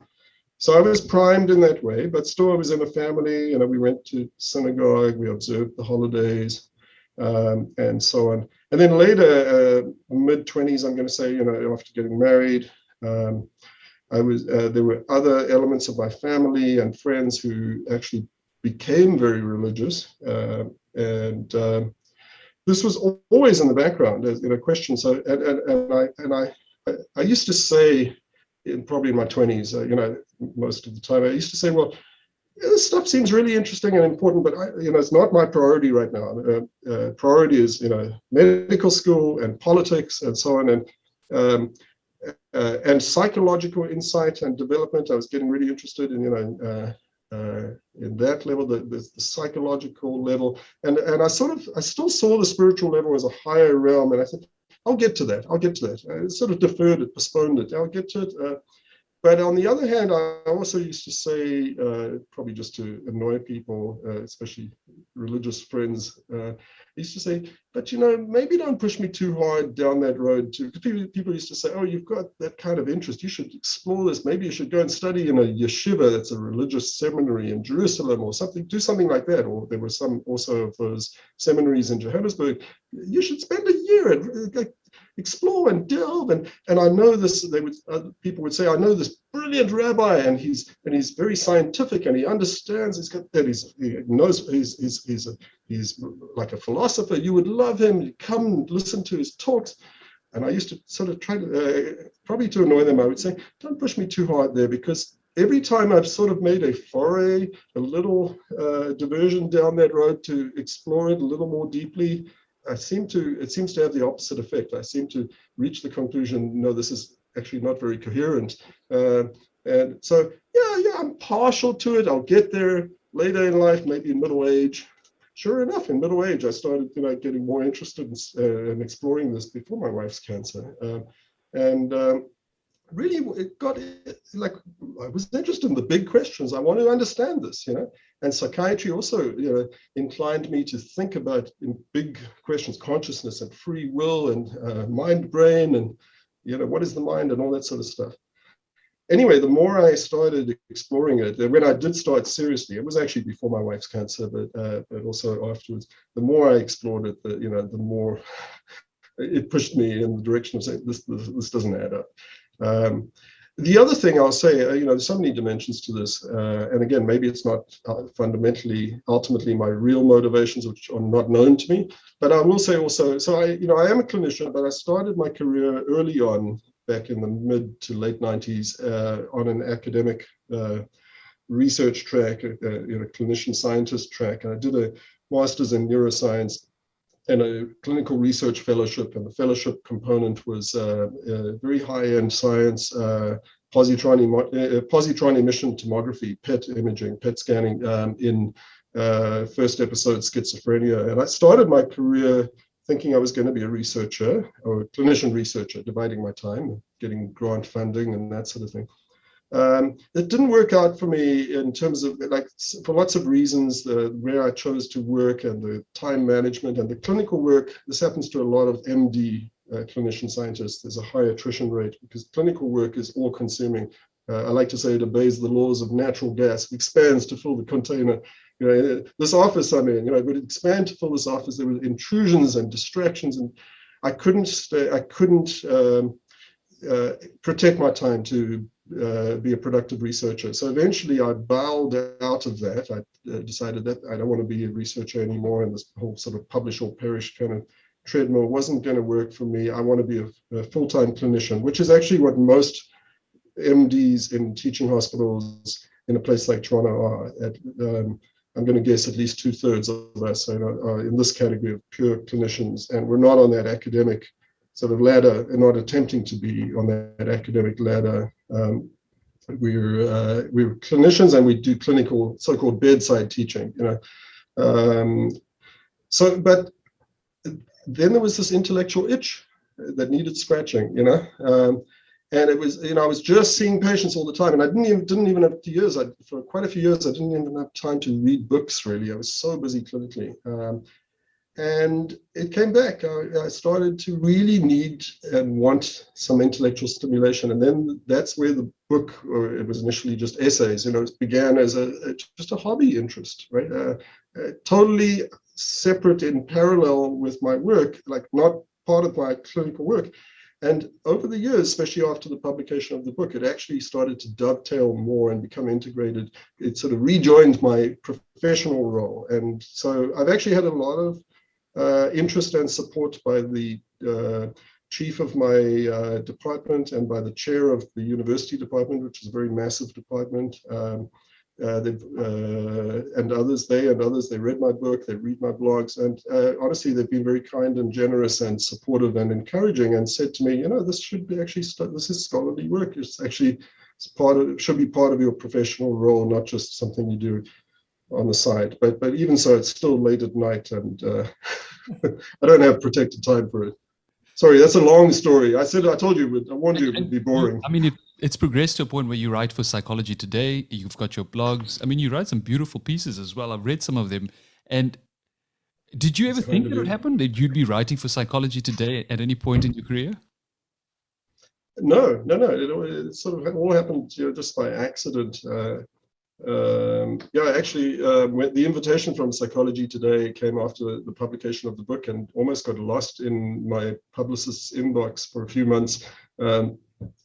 So I was primed in that way, but still I was in a family, we went to synagogue, we observed the holidays. and so on. And then later, mid-20s, I'm going to say, after getting married, there were other elements of my family and friends who actually became very religious, and this was always in the background as a question. So, and I used to say, probably in my 20s, most of the time, I used to say, well, this stuff seems really interesting and important, but it's not my priority right now. Priority is, medical school and politics and so on, and psychological insight and development. I was getting really interested in, in that level, the psychological level, and I still saw the spiritual level as a higher realm, and I said, I'll get to that. I sort of deferred it, postponed it. I'll get to it. But on the other hand, I also used to say, probably just to annoy people, especially religious friends, I used to say, but maybe don't push me too hard down that road too. Because people used to say, oh, you've got that kind of interest, you should explore this. Maybe you should go and study in a yeshiva, that's a religious seminary in Jerusalem or something, do something like that. Or there were some also of those seminaries in Johannesburg. You should spend a year and explore and delve, and I know this. People would say, I know this brilliant rabbi, and he's very scientific, and he understands. He knows. He's like a philosopher. You would love him. You come listen to his talks. And I used to sort of try to, probably to annoy them, I would say, don't push me too hard there, because every time I've sort of made a foray, a little diversion down that road to explore it a little more deeply, it seems to have the opposite effect. I seem to reach the conclusion, no, this is actually not very coherent. And so, yeah, I'm partial to it. I'll get there later in life, maybe in middle age. Sure enough, in middle age, I started, getting more interested in exploring this before my wife's cancer. Really, it got like, I was interested in the big questions. I want to understand this, And psychiatry also, inclined me to think about in big questions, consciousness and free will and mind, brain, and what is the mind and all that sort of stuff. Anyway, the more I started exploring it, when I did start seriously, it was actually before my wife's cancer, but also afterwards. The more I explored it, the more it pushed me in the direction of saying this doesn't add up. The other thing I'll say, there's so many dimensions to this, and again, maybe it's not ultimately my real motivations, which are not known to me, but I will say also, so I am a clinician, but I started my career early on, back in the mid to late 90s, on an academic research track, clinician scientist track, and I did a master's in neuroscience and a clinical research fellowship, and the fellowship component was very high-end science, positron emission tomography, PET imaging, PET scanning in first episode schizophrenia. And I started my career thinking I was going to be a researcher or a clinician researcher, dividing my time, getting grant funding and that sort of thing. It didn't work out for me in terms of, for lots of reasons, where I chose to work and the time management and the clinical work. This happens to a lot of MD clinician scientists. There's a high attrition rate because clinical work is all consuming. I like to say it obeys the laws of natural gas. It expands to fill the container. This office I'm in, it would expand to fill this office. There were intrusions and distractions, and I couldn't protect my time to be a productive researcher. So eventually I bowed out of that. I decided that I don't want to be a researcher anymore, and this whole sort of publish or perish kind of treadmill wasn't going to work for me. I want to be a full-time clinician, which is actually what most MDs in teaching hospitals in a place like Toronto are. I'm going to guess at least 2/3 of us are in this category of pure clinicians, and we're not on that academic sort of ladder, and not attempting to be on that academic ladder. We're clinicians, and we do clinical, so-called bedside teaching. But then there was this intellectual itch that needed scratching. And it was, I was just seeing patients all the time, and I didn't even have years. For quite a few years, I didn't even have time to read books. Really, I was so busy clinically. And it came back. I started to really need and want some intellectual stimulation, and then that's where the book, or it was initially just essays. It began as just a hobby interest, right? Totally separate in parallel with my work, like not part of my clinical work. And over the years, especially after the publication of the book, it actually started to dovetail more and become integrated. It sort of rejoined my professional role. And so I've actually had a lot of interest and support by the chief of my department and by the chair of the university department, which is a very massive department. And others, they read my book, they read my blogs, and honestly, they've been very kind and generous and supportive and encouraging, and said to me, you know, this should be actually, this is scholarly work. It's actually, it should be part of your professional role, not just something you do on the side. But even so, it's still late at night, and I don't have protected time for it. Sorry, that's a long story. I told you, I warned you it would be boring. I mean, it's progressed to a point where you write for Psychology Today. You've got your blogs. I mean, you write some beautiful pieces as well. I've read some of them. And did you ever think that would happen? That you'd be writing for Psychology Today at any point in your career? No. It sort of all happened, you know, just by accident. Actually, the invitation from Psychology Today came after the publication of the book, and almost got lost in my publicist's inbox for a few months. And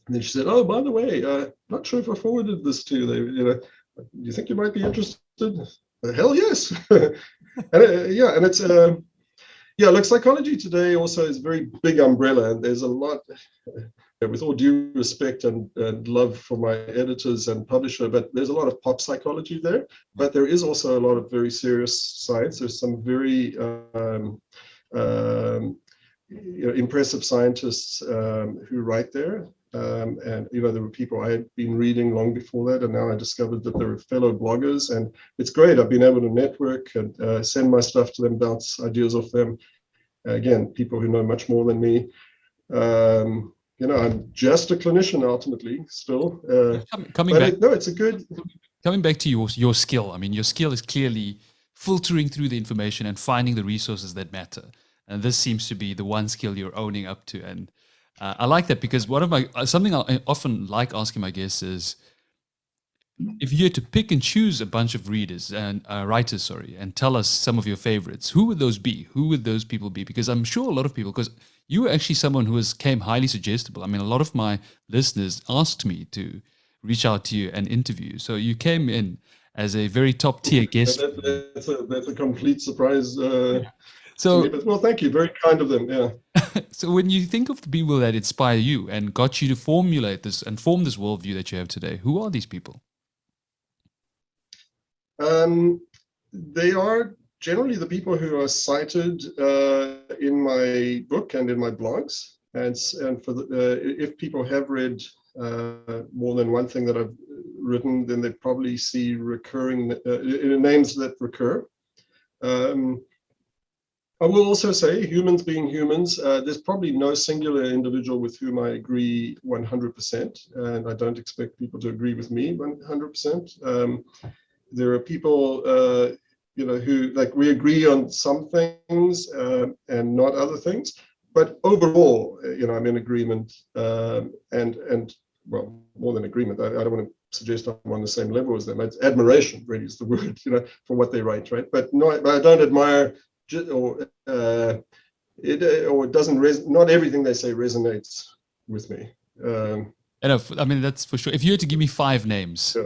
then she said, "Oh, by the way, not sure if I forwarded this to you. You know, do you think you might be interested?" Hell yes. And it's look, Psychology Today also is a very big umbrella, and there's a lot. With all due respect and love for my editors and publisher, but there's a lot of pop psychology there. But there is also a lot of very serious science. There's some very impressive scientists who write there. And you know, there were people I had been reading long before that, and now I discovered that there were fellow bloggers, and it's great. I've been able to network and send my stuff to them, bounce ideas off them. Again, people who know much more than me. You know, I'm just a clinician ultimately, still. It's a good. Coming back to your skill, I mean, your skill is clearly filtering through the information and finding the resources that matter. And this seems to be the one skill you're owning up to. And I like that, because something I often like asking my guests is, if you had to pick and choose a bunch of readers and writers, and tell us some of your favorites, who would those be? Who would those people be? Because I'm sure a lot of people, because you were actually someone who came highly suggestible. I mean, a lot of my listeners asked me to reach out to you and interview you. So you came in as a very top tier guest. That's a complete surprise. So, me, but, well, thank you. Very kind of them. Yeah. So when you think of the people that inspire you and got you to formulate this and form this worldview that you have today, who are these people? They are generally the people who are cited in my book and in my blogs. And for if people have read more than one thing that I've written, then they probably see recurring names that recur. I will also say, humans being humans, there's probably no singular individual with whom I agree 100%, and I don't expect people to agree with me 100%. There are people, who, like, we agree on some things and not other things, but overall, I'm in agreement, and well, more than agreement. I don't want to suggest I'm on the same level as them. It's admiration, really, is the word, for what they write, right? But no, I don't admire. Or it doesn't. Not everything they say resonates with me. I mean, that's for sure. If you had to give me 5 names,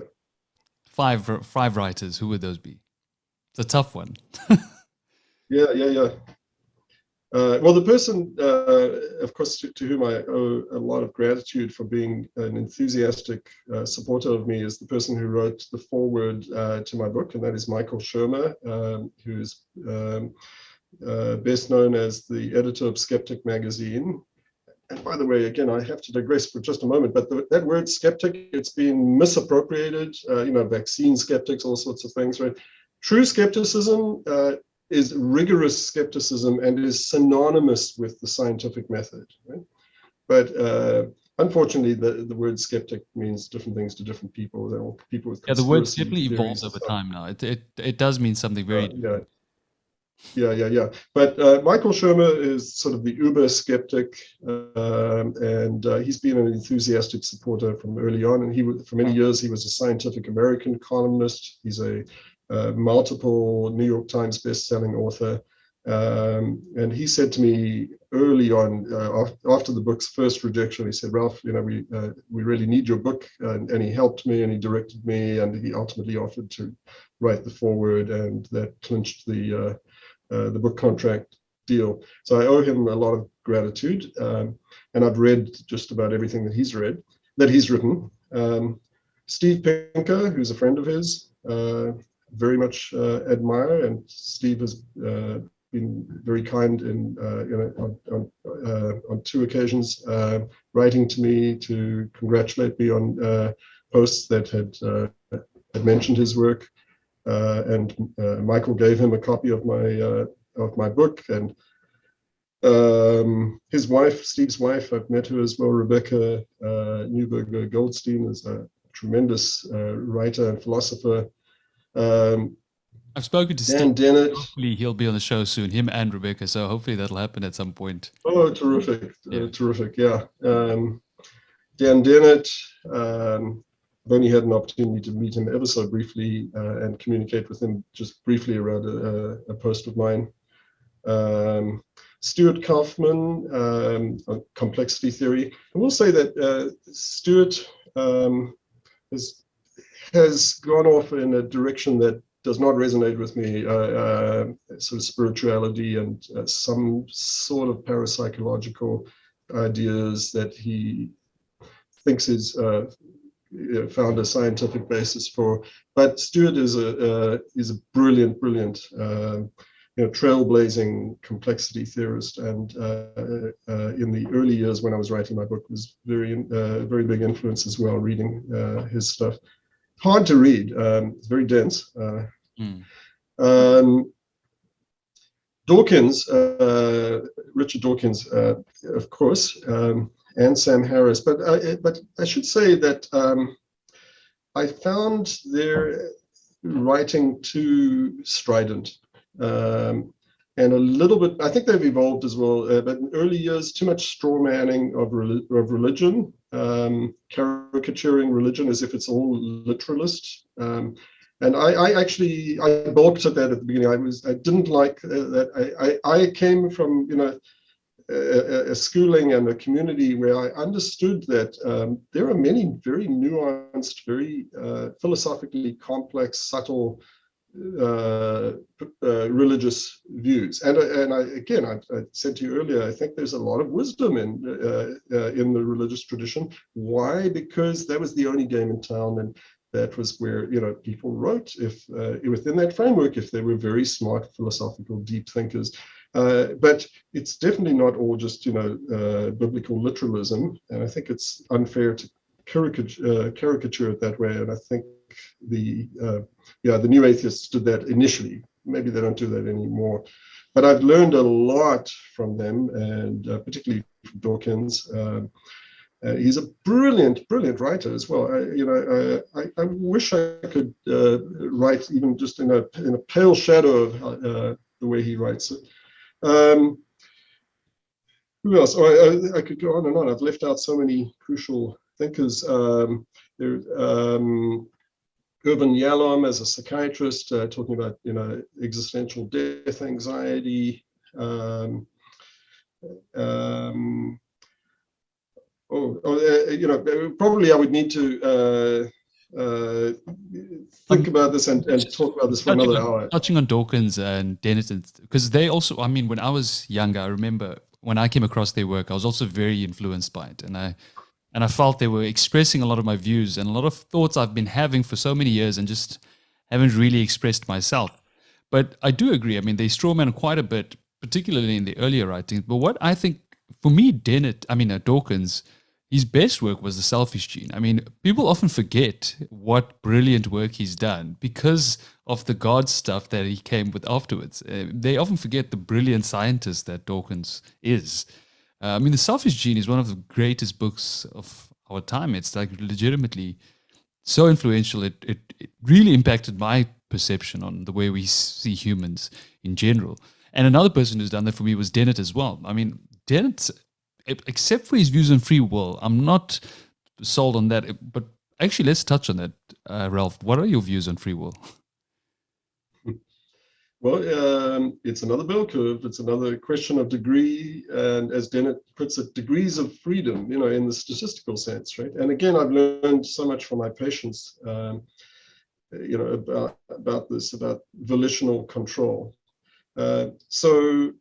five writers, who would those be? It's a tough one. Yeah. Well, the person, of course, to whom I owe a lot of gratitude for being an enthusiastic supporter of me, is the person who wrote the foreword to my book, and that is Michael Shermer, who's best known as the editor of Skeptic magazine. And by the way, again, I have to digress for just a moment, but that word skeptic, it's been misappropriated, vaccine skeptics, all sorts of things, right? True skepticism is rigorous skepticism and is synonymous with the scientific method, right? But unfortunately, the word skeptic means different things to different people. They're all people with the word definitely evolves over time now. It does mean something very Yeah. But Michael Shermer is sort of the uber skeptic, and he's been an enthusiastic supporter from early on. And for many years, he was a Scientific American columnist. He's a multiple New York Times best-selling author. And he said to me early on, after the book's first rejection, he said, "Ralph, we really need your book." And he helped me, and he directed me, and he ultimately offered to write the foreword, and that clinched the book contract deal. So I owe him a lot of gratitude. And I've read just about everything that he's written. Steve Pinker, who's a friend of his, very much admire, and Steve has been very kind on two occasions, writing to me to congratulate me on posts that had mentioned his work. And Michael gave him a copy of my book, and his wife, Steve's wife, I've met her as well, Rebecca Newberger Goldstein, is a tremendous writer and philosopher. I've spoken to Dan Steve. Dennett. Hopefully he'll be on the show soon, him and Rebecca. So hopefully that'll happen at some point. Oh, terrific. Yeah. Terrific. Yeah. Dan Dennett. I've only had an opportunity to meet him ever so briefly and communicate with him just briefly around a post of mine. Stuart Kauffman, on complexity theory. I will say that Stuart has gone off in a direction that does not resonate with me, sort of spirituality and some sort of parapsychological ideas that he thinks is found a scientific basis for. But Stuart is a brilliant, trailblazing complexity theorist, and in the early years when I was writing my book was very big influence as well, reading his stuff. Hard to read, it's very dense. Dawkins, Richard Dawkins, of course, and Sam Harris, but I should say that I found their writing too strident. And a little bit, I think they've evolved as well, but in early years, too much straw manning of religion, caricaturing religion as if it's all literalist. And I balked at that at the beginning. I didn't like that. I came from, a schooling and a community where I understood that there are many very nuanced, very philosophically complex, subtle religious views, and I said to you earlier, I think there's a lot of wisdom in the religious tradition. Why? Because that was the only game in town, and that was where people wrote, if within that framework, if they were very smart, philosophical, deep thinkers. But it's definitely not all just biblical literalism, and I think it's unfair to caricature it that way. And I think the new atheists did that initially. Maybe they don't do that anymore. But I've learned a lot from them, and particularly from Dawkins. He's a brilliant writer as well. I wish I could write even just in a pale shadow of the way he writes it. Who else? I could go on and on. I've left out so many crucial thinkers. Irvin Yalom as a psychiatrist, talking about existential death anxiety. Probably I would need to think about this and talk about this for another hour. Touching on Dawkins and Dennett, because they also, when I was younger, I remember when I came across their work, I was also very influenced by it, and I felt they were expressing a lot of my views and a lot of thoughts I've been having for so many years and just haven't really expressed myself. But I do agree. They strawman quite a bit, particularly in the earlier writings. But what I think, for me, Dawkins, his best work was The Selfish Gene. People often forget what brilliant work he's done because of the God stuff that he came with afterwards. They often forget the brilliant scientist that Dawkins is. The Selfish Gene is one of the greatest books of our time. It's like legitimately so influential. It really impacted my perception on the way we see humans in general. And another person who's done that for me was Dennett as well. Dennett, except for his views on free will, I'm not sold on that. But actually, let's touch on that, Ralph. What are your views on free will? Well, it's another bell curve. It's another question of degree, and as Dennett puts it, degrees of freedom, in the statistical sense, right? And again, I've learned so much from my patients, about this, about volitional control. So,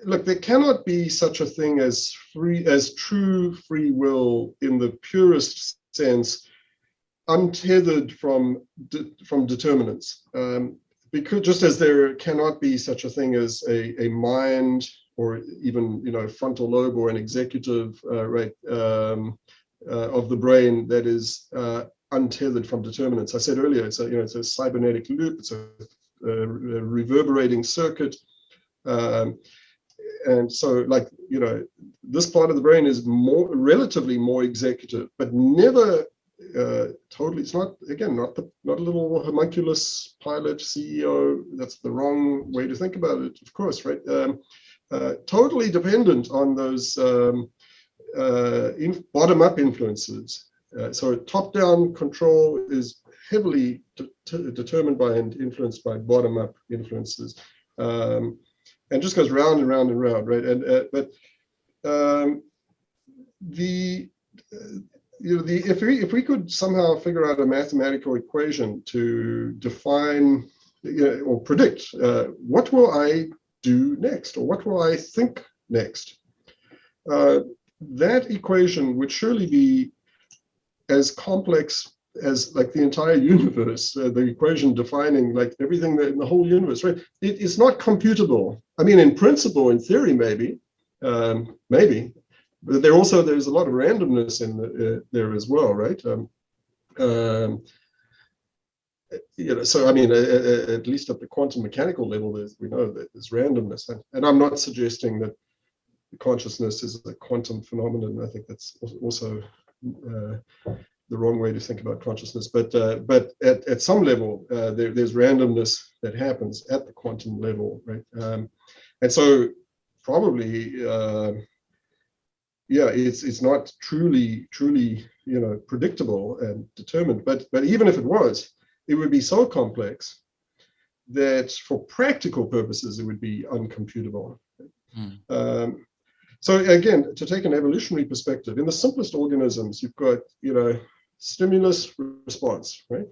look, there cannot be such a thing as true free will in the purest sense, untethered from determinants. Because just as there cannot be such a thing as a mind, or even frontal lobe, or an executive of the brain that is untethered from determinants. I said earlier, it's a cybernetic loop. It's a reverberating circuit, and so this part of the brain is relatively more executive, but never totally. It's not a little homunculus pilot CEO. That's the wrong way to think about it, of course, right? Totally dependent on those bottom-up influences. So top-down control is heavily determined by and influenced by bottom-up influences, and just goes round and round and round, right? If we could somehow figure out a mathematical equation to define or predict what will I do next, or what will I think next, that equation would surely be as complex as the entire universe, the equation defining everything in the whole universe, right? It is not computable. I mean, in principle, in theory, maybe, but there's a lot of randomness in there as well, right? So I mean, at least at the quantum mechanical level, we know that there's randomness, and I'm not suggesting that consciousness is a quantum phenomenon. I think that's also the wrong way to think about consciousness. But at some level, there's randomness that happens at the quantum level, right? And so probably, it's not truly predictable and determined. But even if it was, it would be so complex that for practical purposes, it would be uncomputable. So again, to take an evolutionary perspective, in the simplest organisms, you've got stimulus response, right?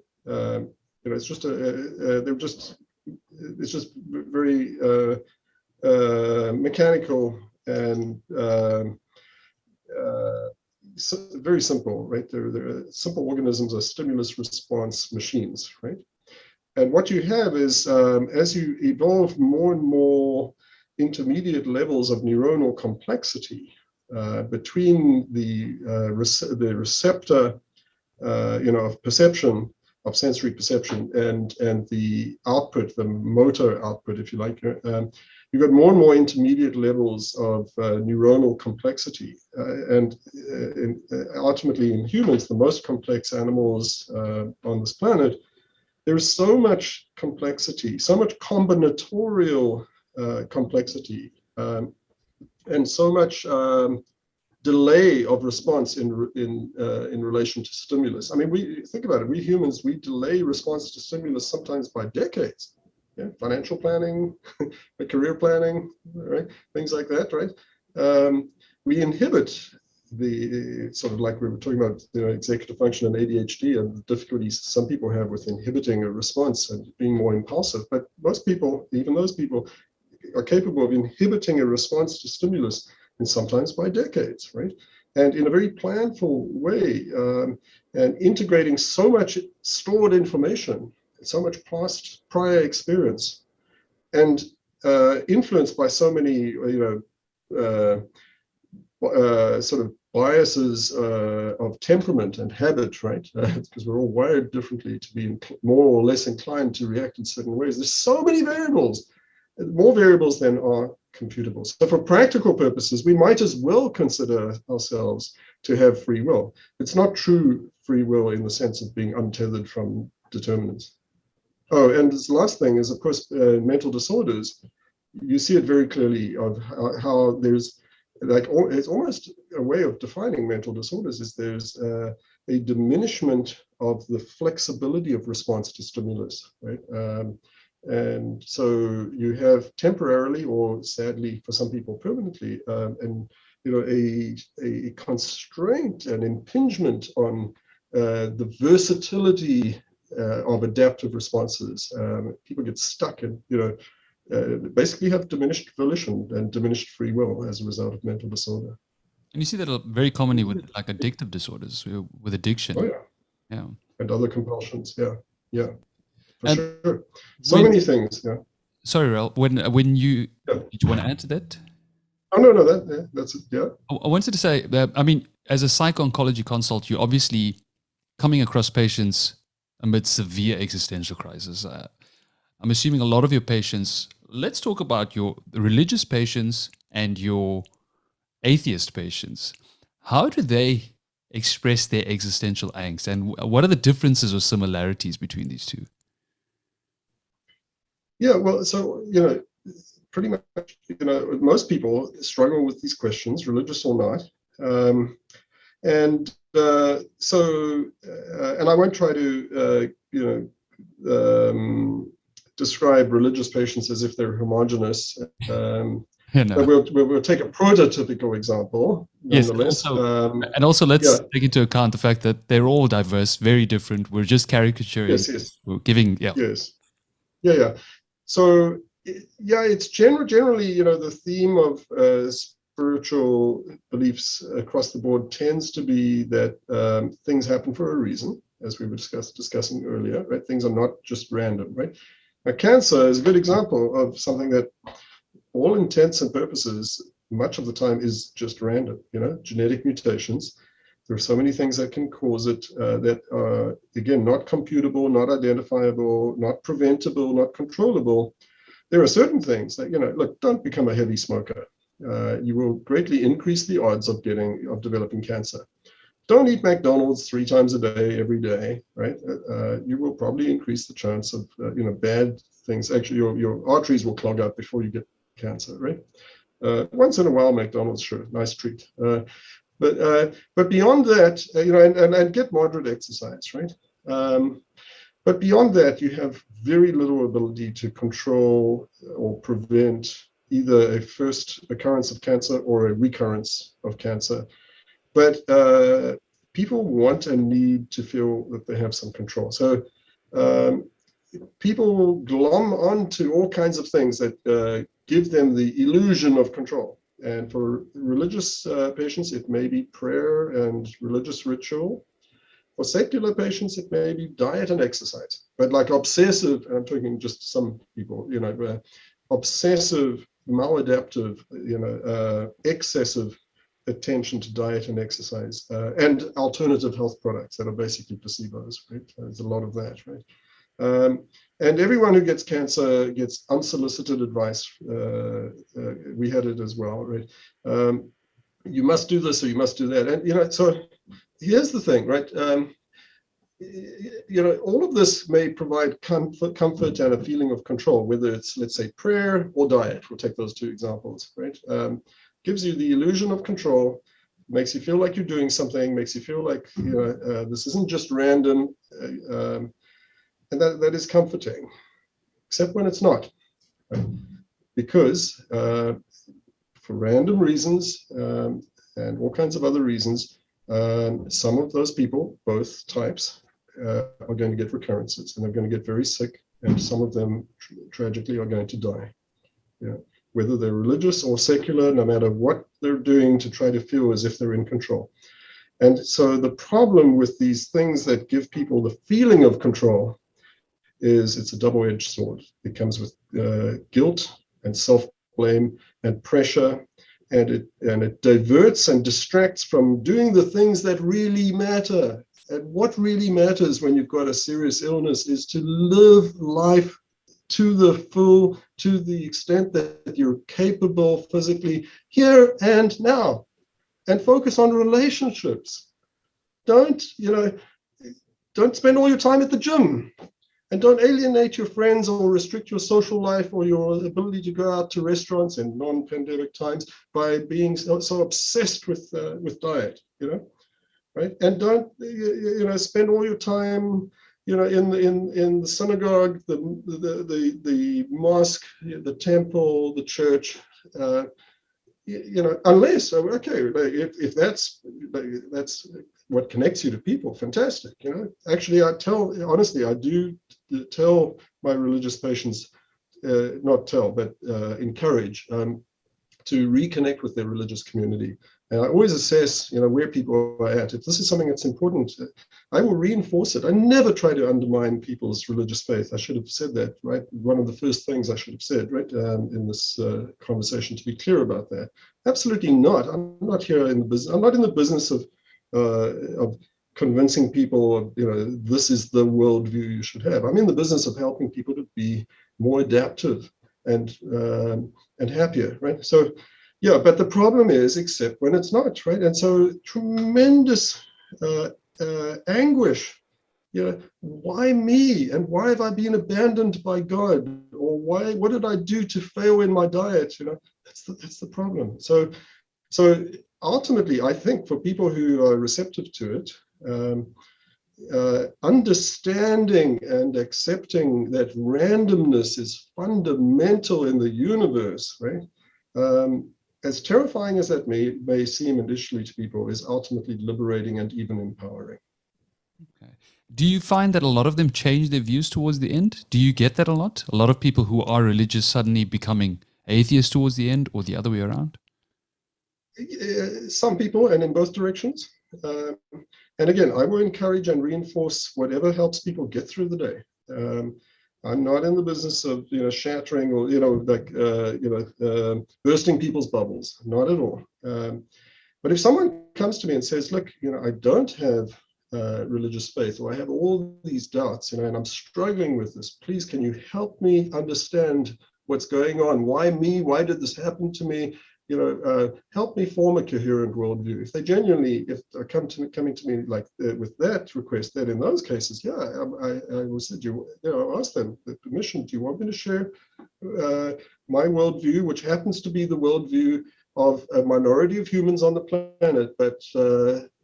It's just very mechanical and very simple, right? They're simple organisms are stimulus response machines, right? And what you have is, as you evolve more and more intermediate levels of neuronal complexity between the receptor, of perception, of sensory perception, and the output, the motor output, if you like, you've got more and more intermediate levels of neuronal complexity, and ultimately in humans, the most complex animals on this planet, there's so much complexity, so much combinatorial complexity, and so much delay of response in relation to stimulus. I mean, we think about it. We humans, we delay response to stimulus sometimes by decades. Yeah, financial planning, career planning, right? Things like that, right? We inhibit the sort of, like we were talking about, executive function and ADHD and the difficulties some people have with inhibiting a response and being more impulsive. But most people, even those people, are capable of inhibiting a response to stimulus, and sometimes by decades, right? And in a very planful way, and integrating so much stored information, so much prior experience, and influenced by so many, sort of biases of temperament and habit, right? Because we're all wired differently to be more or less inclined to react in certain ways. There's so many variables, more variables than are computable. So for practical purposes, we might as well consider ourselves to have free will. It's not true free will in the sense of being untethered from determinants. Oh, and this last thing is, of course, mental disorders. You see it very clearly of how there's it's almost a way of defining mental disorders is there's a diminishment of the flexibility of response to stimulus, right? And so you have temporarily, or sadly for some people permanently, and a constraint, an impingement on the versatility of adaptive responses. People get stuck and basically have diminished volition and diminished free will as a result of mental disorder. And you see that very commonly with like addictive disorders, with addiction. Oh yeah. Yeah. And other compulsions. Yeah. Yeah. For And sure. So many things. Yeah. Sorry, Ralph. When you did you want to add to that? Oh no, that's it. Yeah. I wanted to say that, I mean, as a psycho-oncology consult, you're obviously coming across patients amid severe existential crisis. I'm assuming a lot of your patients. Let's talk about your religious patients and your atheist patients. How do they express their existential angst, and what are the differences or similarities between these two? Yeah, well, so pretty much most people struggle with these questions, religious or not, and I won't try to describe religious patients as if they're homogenous. But we'll take a prototypical example, nonetheless. Yes, and also let's take into account the fact that they're all diverse, very different. We're just caricaturing. Yes. We're giving, Yes. Yeah. So, it's generally, the theme of spiritual beliefs across the board tends to be that things happen for a reason, as we were discussing earlier, right? Things are not just random, right? Now, cancer is a good example of something that, all intents and purposes, much of the time is just random, genetic mutations. There are so many things that can cause it that are, again, not computable, not identifiable, not preventable, not controllable. There are certain things that, look, don't become a heavy smoker. You will greatly increase the odds of developing cancer. Don't eat McDonald's 3 times a day, every day, right? You will probably increase the chance of, bad things. Actually, your arteries will clog up before you get cancer, right? Once in a while, McDonald's, sure, nice treat. But beyond that, and get moderate exercise, right? But beyond that, you have very little ability to control or prevent either a first occurrence of cancer or a recurrence of cancer. But people want and need to feel that they have some control. So people glom onto all kinds of things that give them the illusion of control. And for religious patients, it may be prayer and religious ritual. For secular patients, it may be diet and exercise. But like obsessive, and I'm talking just some people, obsessive, maladaptive, excessive attention to diet and exercise and alternative health products that are basically placebos, right? There's a lot of that, right? And everyone who gets cancer gets unsolicited advice. We had it as well, right? You must do this or you must do that. And, so here's the thing, right? All of this may provide comfort and a feeling of control, whether it's, let's say, prayer or diet. We'll take those 2 examples, right? Gives you the illusion of control, makes you feel like you're doing something, makes you feel like, this isn't just random. And that is comforting, except when it's not, right? Because for random reasons and all kinds of other reasons, some of those people, both types, are going to get recurrences and they're going to get very sick, and some of them tragically are going to die. Whether they're religious or secular, no matter what they're doing to try to feel as if they're in control. And so the problem with these things that give people the feeling of control is it's a double-edged sword. It comes with guilt and self-blame and pressure, and it diverts and distracts from doing the things that really matter. And what really matters when you've got a serious illness is to live life to the full, to the extent that you're capable physically here and now, and focus on relationships. Don't spend all your time at the gym. And don't alienate your friends or restrict your social life or your ability to go out to restaurants in non-pandemic times by being so obsessed with diet, right? And don't, spend all your time in the synagogue, the mosque, the temple, the church, unless, okay, if that's what connects you to people, fantastic. Actually, honestly, I do tell my religious patients, not tell, but encourage to reconnect with their religious community. And I always assess, where people are at. If this is something that's important, I will reinforce it. I never try to undermine people's religious faith. I should have said that, right? One of the first things I should have said, right, in this conversation, to be clear about that. Absolutely not. I'm not here in the business. I'm not in the business of convincing people, this is the worldview you should have. I'm in the business of helping people to be more adaptive and happier, right? So, yeah, but the problem is, except when it's not, right? And so tremendous anguish. Why me? And why have I been abandoned by God? Or what did I do to fail in my diet? That's the problem. So ultimately, I think for people who are receptive to it, understanding and accepting that randomness is fundamental in the universe, right? As terrifying as that may seem initially to people, is ultimately liberating and even empowering. Okay. Do you find that a lot of them change their views towards the end? Do you get that a lot? A lot of people who are religious suddenly becoming atheists towards the end, or the other way around? Some people, and in both directions. And again, I will encourage and reinforce whatever helps people get through the day. I'm not in the business of shattering or bursting people's bubbles. Not at all. But if someone comes to me and says, "Look, I don't have religious faith, or I have all these doubts, and I'm struggling with this. Please, can you help me understand what's going on? Why me? Why did this happen to me? Help me form a coherent worldview." If they genuinely, if they're coming to me like with that request, then in those cases, yeah, I will say, ask them the permission. Do you want me to share my worldview, which happens to be the worldview of a minority of humans on the planet, but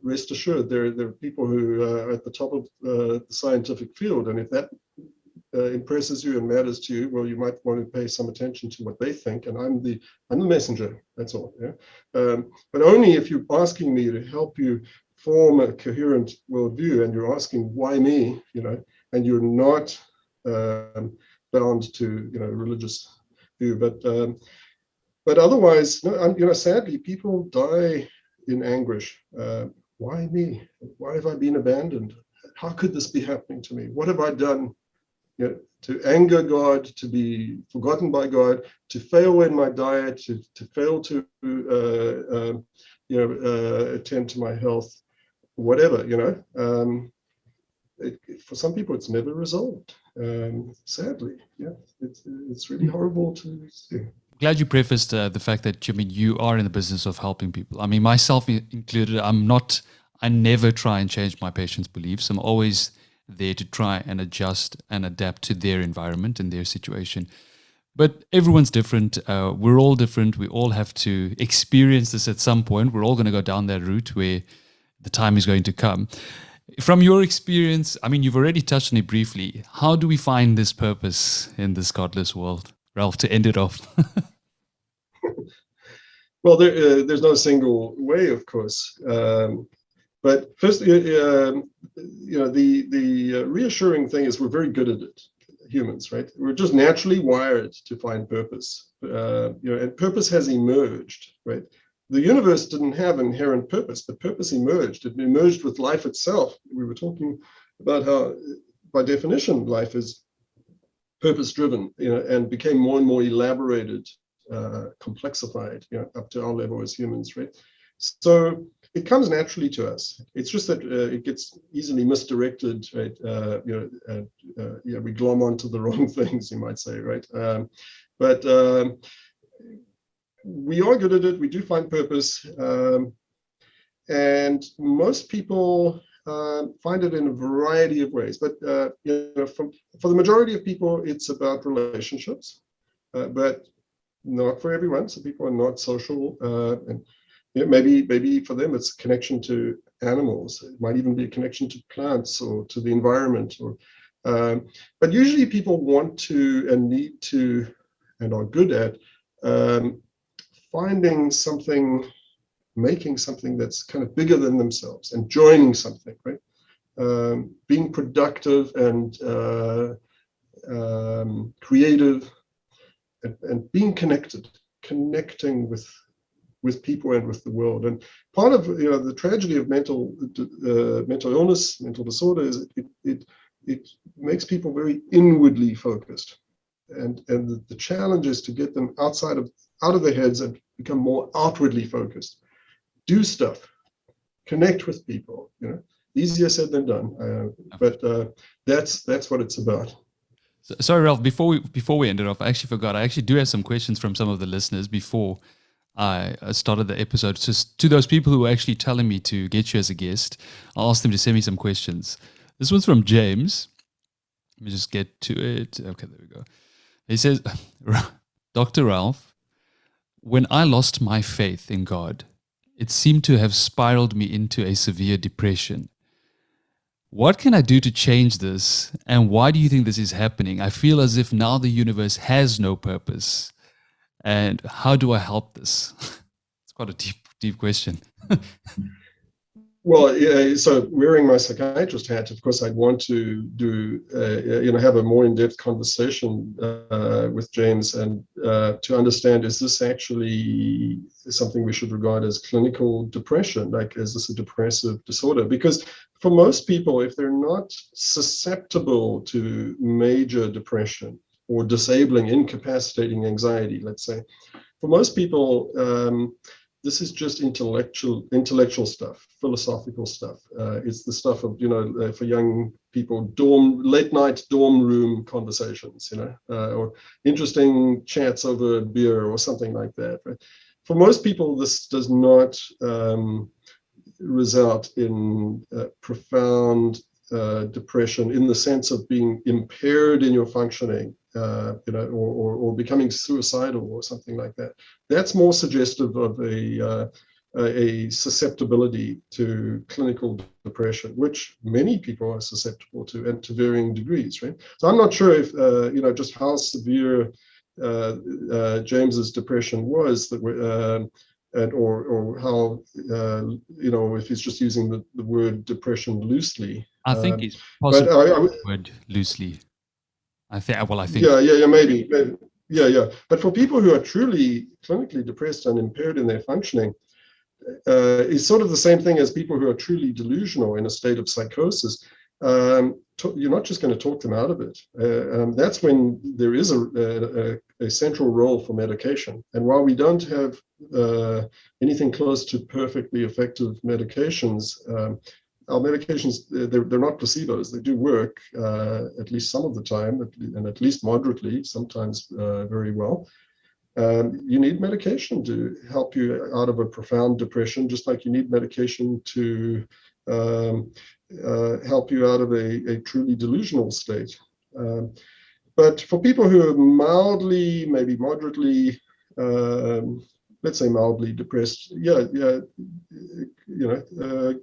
rest assured, there are people who are at the top of the scientific field, and if that impresses you and matters to you, well, you might want to pay some attention to what they think, and I'm the messenger. That's all. Yeah, but only if you're asking me to help you form a coherent worldview, and you're asking why me, and you're not bound to religious view, but otherwise, no, sadly, people die in anguish. Why me? Why have I been abandoned? How could this be happening to me? What have I done to anger God, to be forgotten by God, to fail in my diet, to fail to attend to my health, whatever, for some people, it's never resolved. Sadly, yeah, it's really horrible to see. Glad you prefaced the fact that you are in the business of helping people. I mean, myself included. I never try and change my patients' beliefs. I'm always there to try and adjust and adapt to their environment and their situation. But everyone's different. We're all different. We all have to experience this at some point. We're all going to go down that route where the time is going to come. From your experience, I mean, you've already touched on it briefly. How do we find this purpose in this godless world? Ralph, to end it off. Well, there's no single way, of course. But first, the reassuring thing is we're very good at it, humans, right? We're just naturally wired to find purpose. And purpose has emerged, right? The universe didn't have inherent purpose, but purpose emerged. It emerged with life itself. We were talking about how, by definition, life is purpose-driven, and became more and more elaborated, complexified, up to our level as humans, right? So it comes naturally to us. It's just that it gets easily misdirected, right? We glom onto the wrong things, you might say, right? But we are good at it. We do find purpose, and most people find it in a variety of ways. But for the majority of people, it's about relationships, but not for everyone. So people are not social, and maybe for them it's a connection to animals. It might even be a connection to plants or to the environment. But usually people want to and need to and are good at finding something, making something that's kind of bigger than themselves and joining something, right? Being productive and creative and being connecting with people and with the world. And part of the tragedy of mental illness, mental disorder, is it makes people very inwardly focused, and the challenge is to get them out of their heads and become more outwardly focused. Do stuff, connect with people. Easier said than done, but that's what it's about. Sorry, Ralph, before we end it off, I actually forgot. I actually do have some questions from some of the listeners before I started the episode. Just to those people who were actually telling me to get you as a guest, I asked them to send me some questions. This one's from James. Let me just get to it. Okay, there we go. He says, Dr. Ralph, when I lost my faith in God, it seemed to have spiraled me into a severe depression. What can I do to change this? And why do you think this is happening? I feel as if now the universe has no purpose. And how do I help this? It's quite a deep question. Well, yeah, so wearing my psychiatrist hat, of course, I'd want to do, have a more in-depth conversation with James and to understand, is this actually something we should regard as clinical depression? Like, is this a depressive disorder? Because for most people, if they're not susceptible to major depression or disabling, incapacitating anxiety, let's say, for most people, this is just intellectual stuff, philosophical stuff. It's the stuff of, for young people, late night dorm room conversations, or interesting chats over beer or something like that. Right? For most people, this does not result in profound depression in the sense of being impaired in your functioning, or becoming suicidal or something like that. That's more suggestive of a susceptibility to clinical depression, which many people are susceptible to, and to varying degrees, right? So I'm not sure if, just how severe James's depression was, or how, if he's just using the word depression loosely. I think he's possibly the word loosely. I think. Yeah, maybe. Yeah. But for people who are truly clinically depressed and impaired in their functioning, it's sort of the same thing as people who are truly delusional in a state of psychosis. You're not just going to talk them out of it. That's when there is a central role for medication. And while we don't have anything close to perfectly effective medications, our medications, they're not placebos. They do work at least some of the time, and at least moderately, sometimes very well. You need medication to help you out of a profound depression, just like you need medication to help you out of a truly delusional state. But for people who are mildly, maybe moderately, let's say mildly depressed,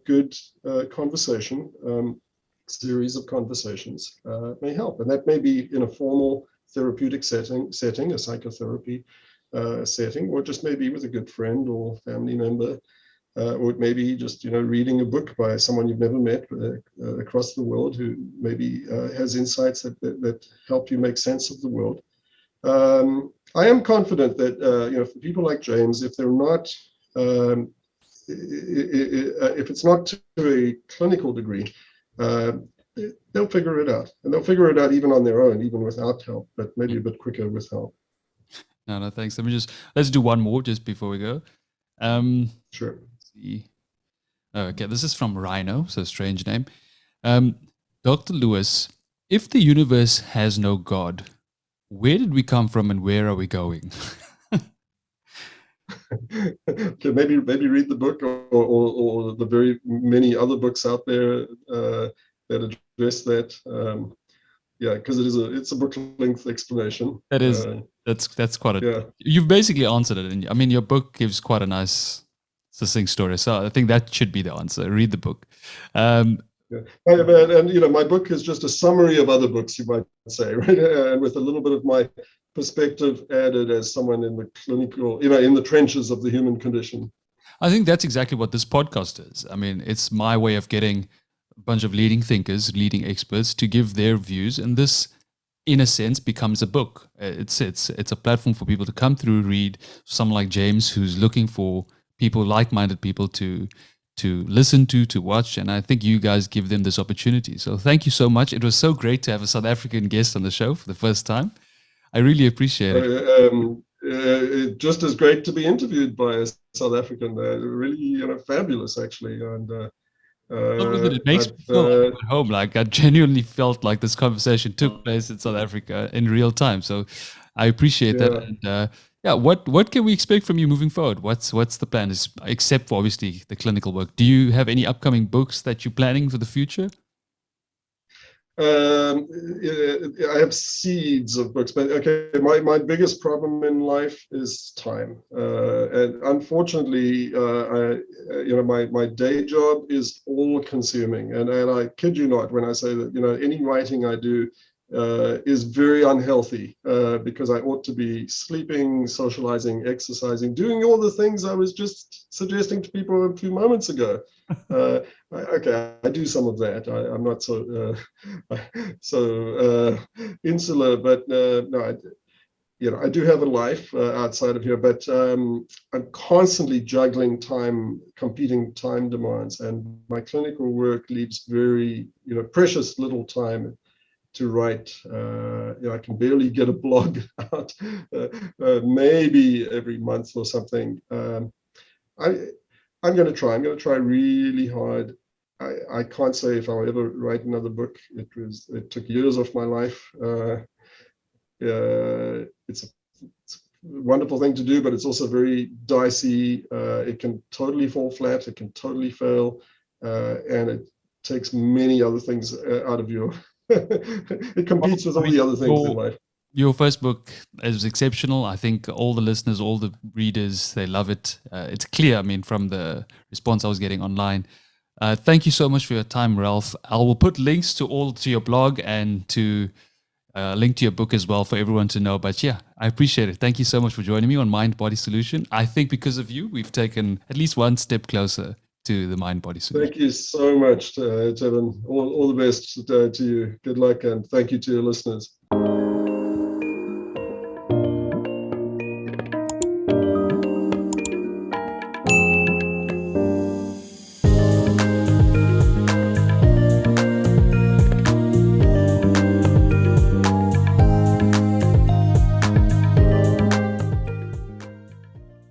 good conversation, series of conversations may help. And that may be in a formal therapeutic setting, a psychotherapy setting, or just maybe with a good friend or family member, or it may be just, reading a book by someone you've never met across the world who maybe has insights that help you make sense of the world. I am confident that, for people like James, if they're not, if it's not to a clinical degree, they'll figure it out. And they'll figure it out even on their own, even without help, but maybe a bit quicker with help. No, thanks. Let's do one more just before we go. Sure. Let's see. Okay, this is from Rhino, so strange name. Dr. Lewis, if the universe has no God, where did we come from and where are we going? Okay, maybe read the book or the very many other books out there that address that. Because it's a book length explanation. That is that's quite a. Yeah. You've basically answered it, and your book gives quite a nice succinct story. So I think that should be the answer. Read the book. Um, Yeah. And you know, my book is just a summary of other books, you might say, right? And with a little bit of my perspective added as someone in the clinical, you know, in the trenches of the human condition. I think that's exactly what this podcast is. I mean, it's my way of getting a bunch of leading thinkers, leading experts to give their views, and this, in a sense, becomes a book. It's a platform for people to come through, read. Someone like James, who's looking for people, like-minded people to listen to watch, and I think you guys give them this opportunity. So thank you so much. It was so great to have a South African guest on the show for the first time. I really appreciate it. Just as great to be interviewed by a South African. Really, you know, fabulous actually. And It makes me feel like I'm at home. Like I genuinely felt like this conversation took place in South Africa in real time. So I appreciate that. And yeah, what can we expect from you moving forward? What's the plan? Is except for obviously the clinical work. Do you have any upcoming books that you're planning for the future? I have seeds of books, but okay, my biggest problem in life is time. And unfortunately, you know, my day job is all consuming. And I kid you not when I say that, you know, any writing I do is very unhealthy because I ought to be sleeping, socializing, exercising, doing all the things I was just suggesting to people a few moments ago. Okay, I do some of that. I'm not so insular, but no, you know, I do have a life outside of here, but I'm constantly juggling time, competing time demands, and my clinical work leaves very, you know, precious little time to write. You know, I can barely get a blog out, maybe every month or something. I'm going to try. I'm going to try really hard. I can't say if I'll ever write another book. It took years of my life. It's a wonderful thing to do, but it's also very dicey. It can totally fall flat. It can totally fail, and it takes many other things out of you. It competes with all the other things in life. Your first book is exceptional. I think all the listeners, all the readers, they love it. It's clear, I mean, from the response I was getting online. Thank you so much for your time, Ralph. I will put links to your blog and to link to your book as well for everyone to know. But yeah, I appreciate it. Thank you so much for joining me on Mind Body Solution. I think because of you, we've taken at least one step closer to the Mind Body Solution. Thank you so much, Tevin. All the best to you. Good luck, and thank you to your listeners.